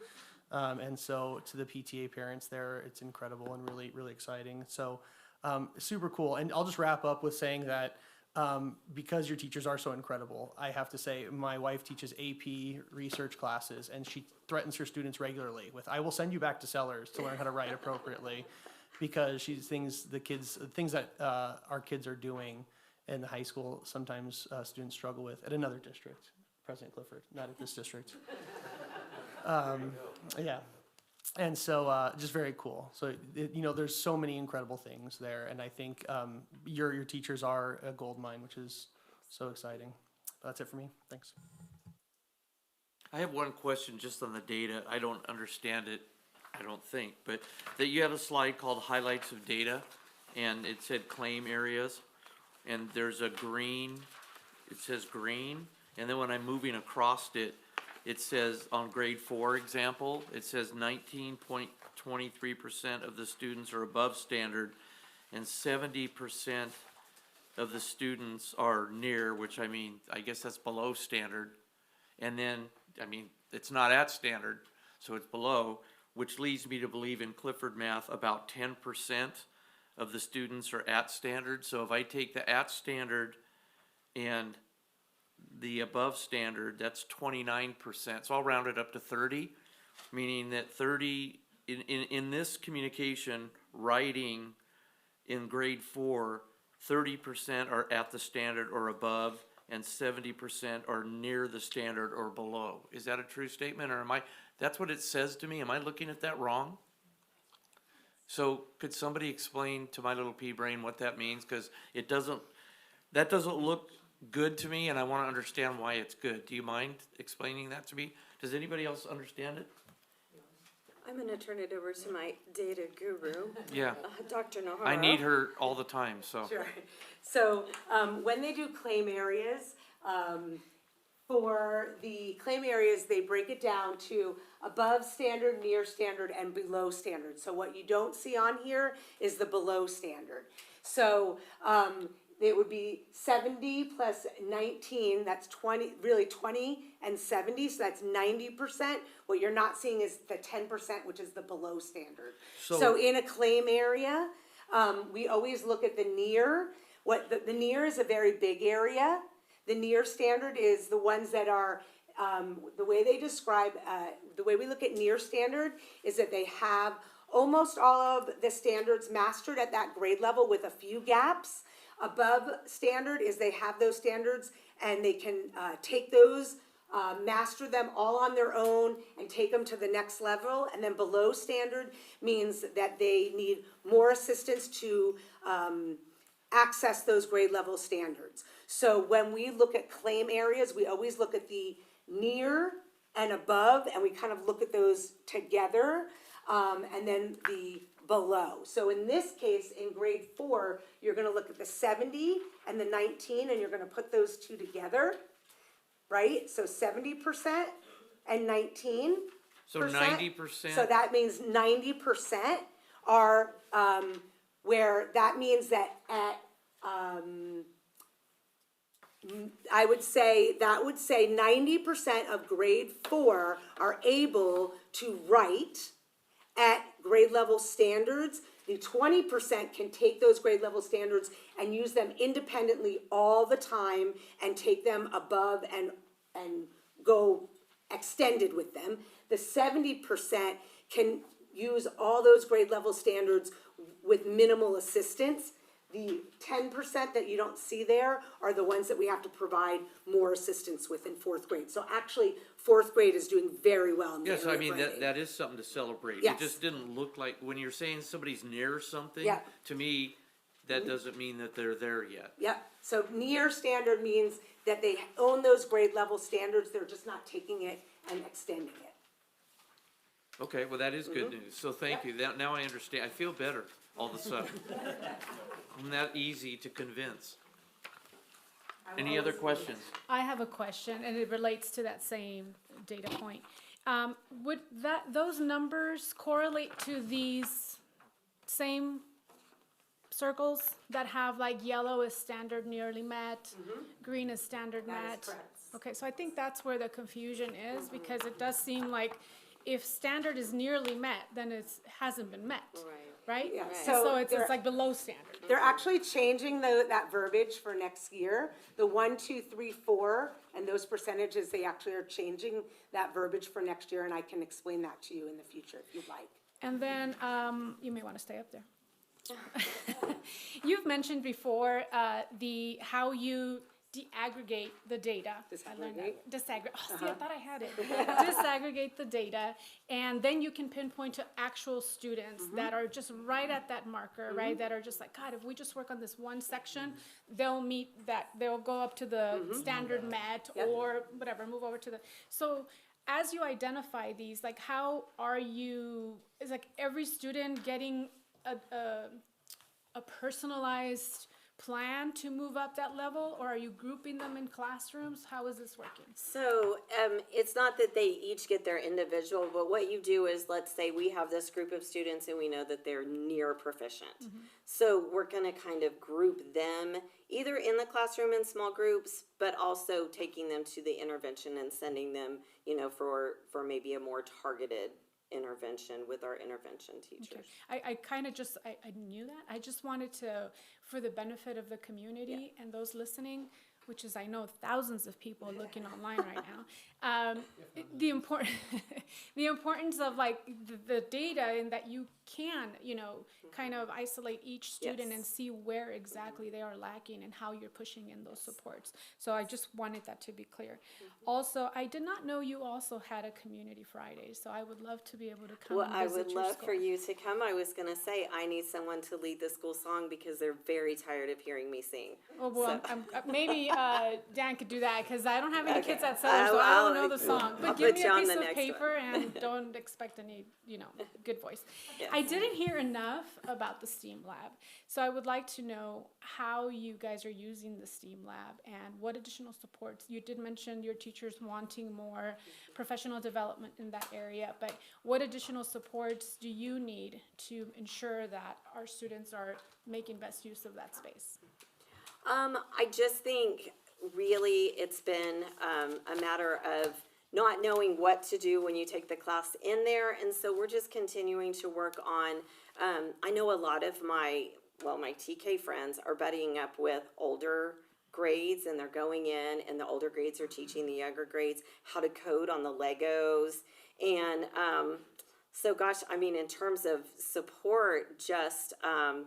Speaker 8: And so to the PTA parents there, it's incredible and really, really exciting. So super cool. And I'll just wrap up with saying that because your teachers are so incredible, I have to say my wife teaches AP research classes, and she threatens her students regularly with, "I will send you back to Sellers to learn how to write appropriately," because she thinks things that our kids are doing in the high school, sometimes students struggle with at another district, President Clifford, not at this district. Yeah. And so just very cool. So, you know, there's so many incredible things there. And I think your teachers are a gold mine, which is so exciting. That's it for me. Thanks.
Speaker 1: I have one question just on the data. I don't understand it, I don't think, but that you have a slide called highlights of data, and it said claim areas, and there's a green, it says green, and then when I'm moving across it, it says on grade 4 example, it says 19.23% of the students are above standard, and 70% of the students are near, which I mean, I guess that's below standard. And then, I mean, it's not at standard, so it's below, which leads me to believe in Clifford math, about 10% of the students are at standard. So if I take the at standard and the above standard, that's 29%. So I'll round it up to 30, meaning that 30, in this communication, writing in grade 4, 30% are at the standard or above, and 70% are near the standard or below. Is that a true statement, or that's what it says to me? Am I looking at that wrong? So could somebody explain to my little pea brain what that means? Because that doesn't look good to me, and I want to understand why it's good. Do you mind explaining that to me? Does anybody else understand it?
Speaker 12: I'm gonna turn it over to my data guru,
Speaker 1: Yeah,
Speaker 12: Dr. Nahara.
Speaker 1: I need her all the time, so.
Speaker 12: Sure. So, when they do claim areas, for the claim areas, they break it down to above standard, near standard, and below standard. So what you don't see on here is the below standard. So, it would be 70 plus 19, that's 20, really 20 and 70, so that's 90%. What you're not seeing is the 10%, which is the below standard. So in a claim area, we always look at the near. The near is a very big area. The near standard is the ones that are, the way they describe, the way we look at near standard is that they have almost all of the standards mastered at that grade level with a few gaps. Above standard is they have those standards and they can take those, master them all on their own and take them to the next level. And then below standard means that they need more assistance to access those grade level standards. So when we look at claim areas, we always look at the near and above, and we kind of look at those together, and then the below. So in this case, in grade 4, you're gonna look at the 70 and the 19, and you're gonna put those two together, right? So 70% and 19%.
Speaker 1: So 90%?
Speaker 12: So that means 90% are, where that means that at, I would say, that would say 90% of grade 4 are able to write at grade level standards. The 20% can take those grade level standards and use them independently all the time and take them above and go extended with them. The 70% can use all those grade level standards with minimal assistance. The 10% that you don't see there are the ones that we have to provide more assistance with in 4th grade. So actually, 4th grade is doing very well in the
Speaker 1: Yes,
Speaker 12: area
Speaker 1: I mean,
Speaker 12: of writing.
Speaker 1: that is something to celebrate.
Speaker 12: Yes.
Speaker 1: It just didn't look like, when you're saying somebody's near something,
Speaker 12: Yeah.
Speaker 1: to me, that doesn't mean that they're there yet.
Speaker 12: Yep, so near standard means that they own those grade level standards, they're just not taking it and extending it.
Speaker 1: Okay, well, that is good news, so thank you. Now I understand, I feel better all of a sudden. I'm that easy to convince. Any other questions?
Speaker 7: I have a question, and it relates to that same data point. Would those numbers correlate to these same circles that have like yellow is standard nearly met, green is standard
Speaker 12: That is
Speaker 7: met?
Speaker 12: correct.
Speaker 7: Okay, so I think that's where the confusion is, because it does seem like if standard is nearly met, then it hasn't been met, right?
Speaker 12: Yeah,
Speaker 7: And
Speaker 12: so
Speaker 7: so it's
Speaker 12: there-
Speaker 7: like below standard.
Speaker 12: They're actually changing that verbiage for next year. The 1, 2, 3, 4, and those percentages, they actually are changing that verbiage for next year, and I can explain that to you in the future if you'd like.
Speaker 7: And then, you may want to stay up there. You've mentioned before, how you deaggregate the data. I learned that. Disaggregate. Oh, see, I thought I had it. Disaggregate the data, and then you can pinpoint to actual students that are just right at that marker, right? That are just like, God, if we just work on this one section, they'll meet that. They'll go up to the standard met or whatever, move over to the. So as you identify these, like, how are you? Is like every student getting a personalized plan to move up that level, or are you grouping them in classrooms? How is this working?
Speaker 12: So, it's not that they each get their individual, but what you do is, let's say we have this group of students and we know that they're near proficient. So we're gonna kind of group them either in the classroom in small groups, but also taking them to the intervention and sending them, for maybe a more targeted intervention with our intervention teachers.
Speaker 7: I kind of just, I knew that. I just wanted to, for the benefit of the community and those listening, which is, I know, thousands of people looking online right now, the importance of like the data, and that you can, kind of isolate each student and see where exactly they are lacking and how you're pushing in those supports. So I just wanted that to be clear. Also, I did not know you also had a community Friday, so I would love to be able to come
Speaker 12: Well,
Speaker 7: and
Speaker 12: I
Speaker 7: visit
Speaker 12: would
Speaker 7: your
Speaker 12: love
Speaker 7: school.
Speaker 12: for you to come. I was gonna say, I need someone to lead the school song because they're very tired of hearing me sing.
Speaker 7: Oh, well, maybe Dan could do that, because I don't have any
Speaker 12: Okay.
Speaker 7: kids at Sellers, so I
Speaker 12: I'll-
Speaker 7: don't know the song.
Speaker 12: I'll
Speaker 7: But give
Speaker 12: put
Speaker 7: me
Speaker 12: you
Speaker 7: a
Speaker 12: on
Speaker 7: piece
Speaker 12: the
Speaker 7: of
Speaker 12: next
Speaker 7: paper and don't expect any, good voice.
Speaker 12: Yes.
Speaker 7: I didn't hear enough about the STEAM lab, so I would like to know how you guys are using the STEAM lab and what additional supports. You did mention your teachers wanting more professional development in that area, but what additional supports do you need to ensure that our students are making best use of that space?
Speaker 12: I just think really it's been a matter of not knowing what to do when you take the class in there, and so we're just continuing to work on, I know a lot of my TK friends are buddying up with older grades, and they're going in, and the older grades are teaching the younger grades how to code on the Legos, and so gosh, I mean, in terms of support, just, I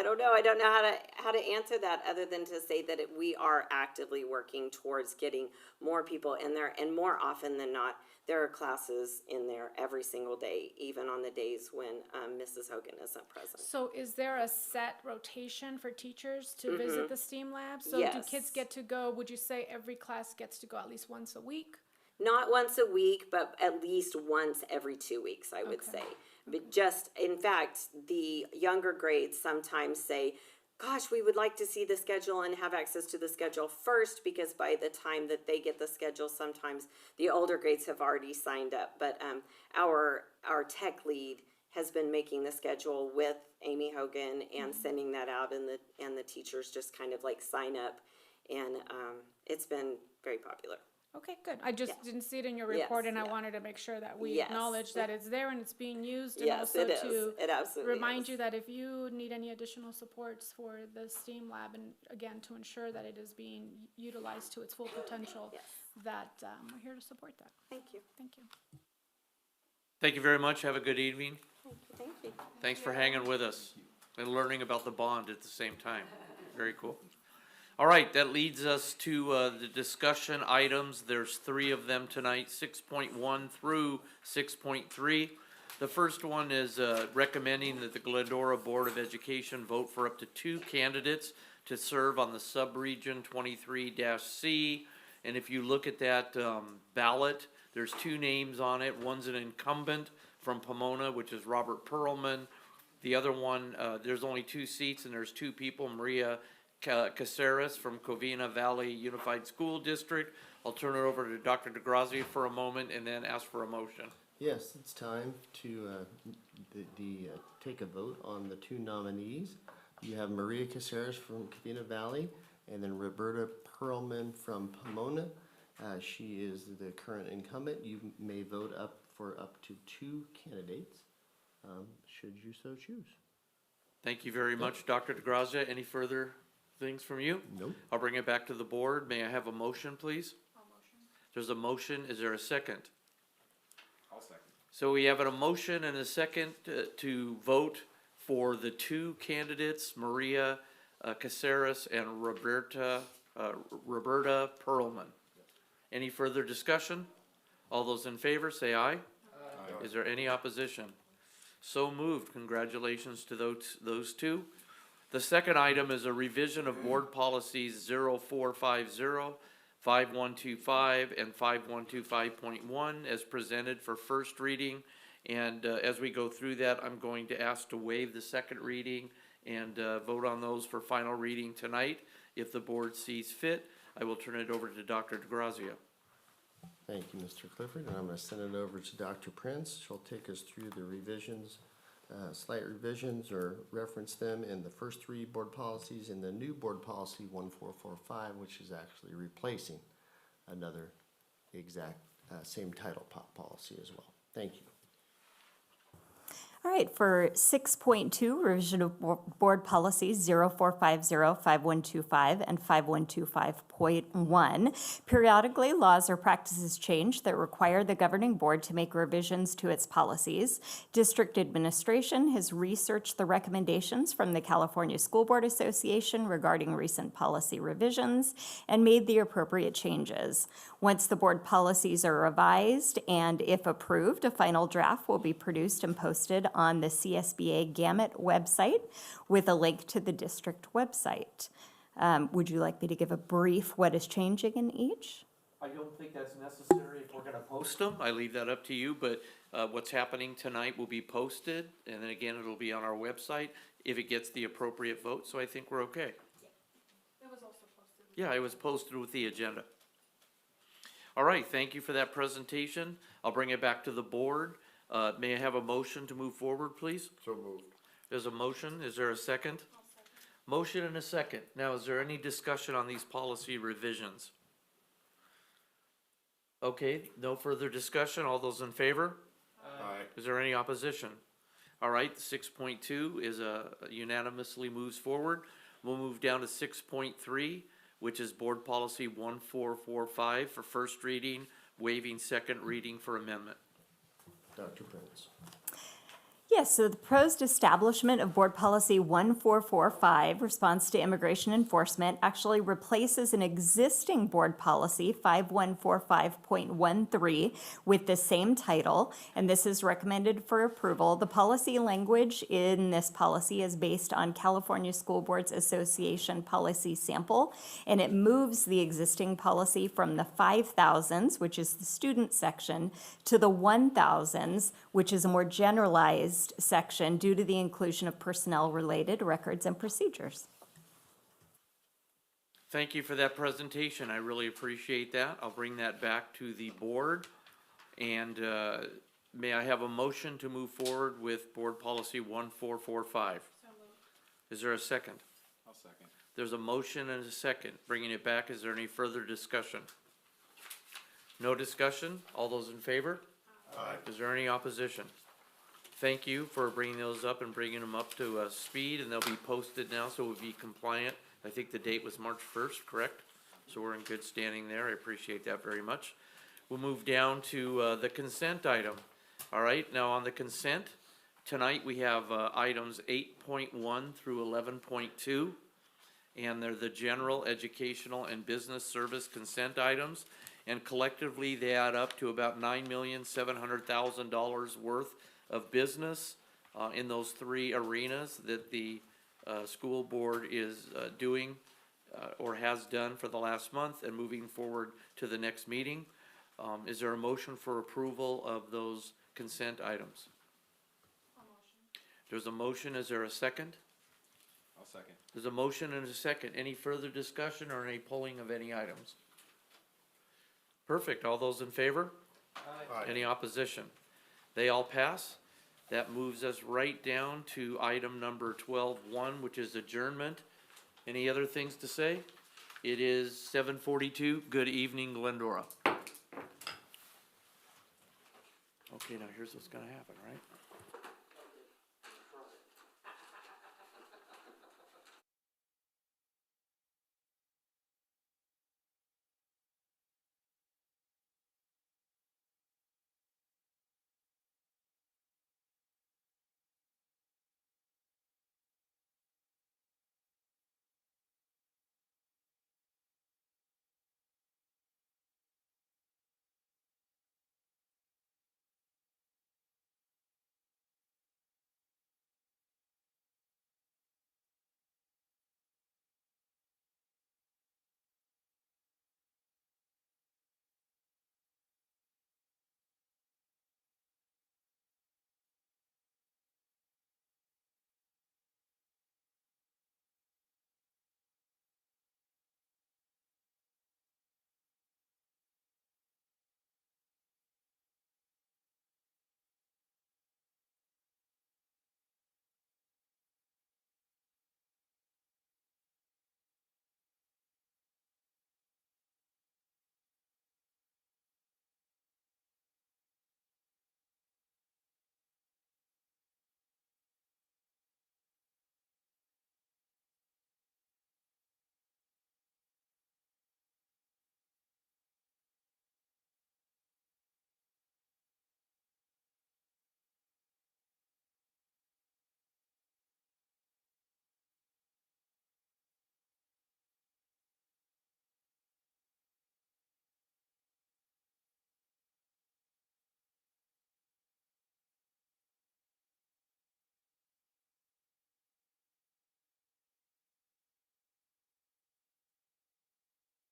Speaker 12: don't know. I don't know how to answer that other than to say that we are actively working towards getting more people in there, and more often than not, there are classes in there every single day, even on the days when Mrs. Hogan isn't present.
Speaker 7: So is there a set rotation for teachers to visit the STEAM lab? So do
Speaker 12: Yes.
Speaker 7: kids get to go, would you say every class gets to go at least once a week?
Speaker 12: Not once a week, but at least once every 2 weeks, I would
Speaker 7: Okay.
Speaker 12: say. But just, in fact, the younger grades sometimes say, gosh, we would like to see the schedule and have access to the schedule first, because by the time that they get the schedule, sometimes the older grades have already signed up. But our tech lead has been making the schedule with Amy Hogan and sending that out, and the teachers just kind of like sign up, and it's been very popular.
Speaker 7: Okay, good. I just
Speaker 12: Yeah.
Speaker 7: didn't see it in your
Speaker 12: Yes,
Speaker 7: report, and I
Speaker 12: yeah.
Speaker 7: wanted to make sure that we
Speaker 12: Yes.
Speaker 7: acknowledge that it's there and it's being used, and
Speaker 12: Yes,
Speaker 7: also
Speaker 12: it is.
Speaker 7: to
Speaker 12: It absolutely
Speaker 7: remind
Speaker 12: is.
Speaker 7: you that if you need any additional supports for the STEAM lab, and again, to ensure that it is being utilized to its full potential,
Speaker 12: Yes.
Speaker 7: that we're here to support that.
Speaker 12: Thank you.
Speaker 7: Thank you.
Speaker 1: Thank you very much. Have a good evening.
Speaker 12: Thank you.
Speaker 1: Thanks for hanging with us and learning about the bond at the same time. Very cool. All right, that leads us to the discussion items. There's 3 of them tonight, 6.1 through 6.3. The first one is recommending that the Glendora Board of Education vote for up to 2 candidates to serve on the Subregion 23-C. And if you look at that ballot, there's 2 names on it. One's an incumbent from Pomona, which is Robert Perlman. The other one, there's only 2 seats, and there's 2 people, Maria Caceres from Covina Valley Unified School District. I'll turn it over to Dr. DeGrazia for a moment and then ask for a motion.
Speaker 9: Yes, it's time to take a vote on the 2 nominees. You have Maria Caceres from Covina Valley, and then Roberta Perlman from Pomona. She is the current incumbent. You may vote for up to 2 candidates, should you so choose.
Speaker 1: Thank you very much, Dr. DeGrazia. Any further things from you?
Speaker 9: Nope.
Speaker 1: I'll bring it back to the board. May I have a motion, please? There's a motion. Is there a second?
Speaker 3: I'll second.
Speaker 1: So we have a motion and a second to vote for the 2 candidates, Maria Caceres and Roberta Perlman. Any further discussion? All those in favor, say aye. Aye. Is there any opposition? So moved. Congratulations to those 2. The second item is a revision of board policies 0450, 5125, and 5125.1 as presented for first reading. And as we go through that, I'm going to ask to waive the second reading and vote on those for final reading tonight. If the board sees fit, I will turn it over to Dr. DeGrazia.
Speaker 9: Thank you, Mr. Clifford, and I'm going to send it over to Dr. Prince. She'll take us through the revisions, slight revisions, or reference them in the first three board policies and the new board policy 1445, which is actually replacing another exact same title policy as well. Thank you.
Speaker 10: All right, for 6.2, revision of board policies 0450, 5125, and 5125.1. Periodically, laws or practices change that require the governing board to make revisions to its policies. District administration has researched the recommendations from the California School Board Association regarding recent policy revisions and made the appropriate changes. Once the board policies are revised and, if approved, a final draft will be produced and posted on the CSBA Gamut website with a link to the district website. Would you like me to give a brief what is changing in each?
Speaker 1: I don't think that's necessary if we're gonna post them. I leave that up to you, but what's happening tonight will be posted, and then again, it'll be on our website if it gets the appropriate vote, so I think we're okay.
Speaker 7: It was also posted.
Speaker 1: Yeah, it was posted with the agenda. All right, thank you for that presentation. I'll bring it back to the board. May I have a motion to move forward, please?
Speaker 6: So moved.
Speaker 1: There's a motion. Is there a second? Motion and a second. Now, is there any discussion on these policy revisions? Okay, no further discussion. All those in favor?
Speaker 6: Aye.
Speaker 1: Is there any opposition? All right, 6.2 is unanimously moves forward. We'll move down to 6.3, which is Board Policy 1445 for first reading, waiving second reading for amendment.
Speaker 9: Dr. Prince.
Speaker 10: Yes, so the proposed establishment of Board Policy 1445, Response to Immigration Enforcement, actually replaces an existing board policy, 5145.13, with the same title, and this is recommended for approval. The policy language in this policy is based on California School Boards Association policy sample, and it moves the existing policy from the 5000s, which is the student section, to the 1000s, which is a more generalized section due to the inclusion of personnel-related records and procedures.
Speaker 1: Thank you for that presentation. I really appreciate that. I'll bring that back to the board. And may I have a motion to move forward with Board Policy 1445? Is there a second?
Speaker 3: I'll second.
Speaker 1: There's a motion and a second. Bringing it back, is there any further discussion? No discussion? All those in favor?
Speaker 6: Aye.
Speaker 1: Is there any opposition? Thank you for bringing those up and bringing them up to speed, and they'll be posted now, so we'll be compliant. I think the date was March 1st, correct? So we're in good standing there. I appreciate that very much. We'll move down to the consent item. All right, now on the consent, tonight we have items 8.1 through 11.2, and they're the general, educational, and business service consent items, and collectively they add up to about $9,700,000 worth of business in those three arenas that the school board is doing or has done for the last month and moving forward to the next meeting. Is there a motion for approval of those consent items? There's a motion. Is there a second?
Speaker 3: I'll second.
Speaker 1: There's a motion and a second. Any further discussion or any polling of any items? Perfect. All those in favor?
Speaker 6: Aye.
Speaker 1: Any opposition? They all pass. That moves us right down to item number 12.1, which is adjournment. Any other things to say? It is 7:42. Good evening, Glendora. Okay, now here's what's gonna happen, right?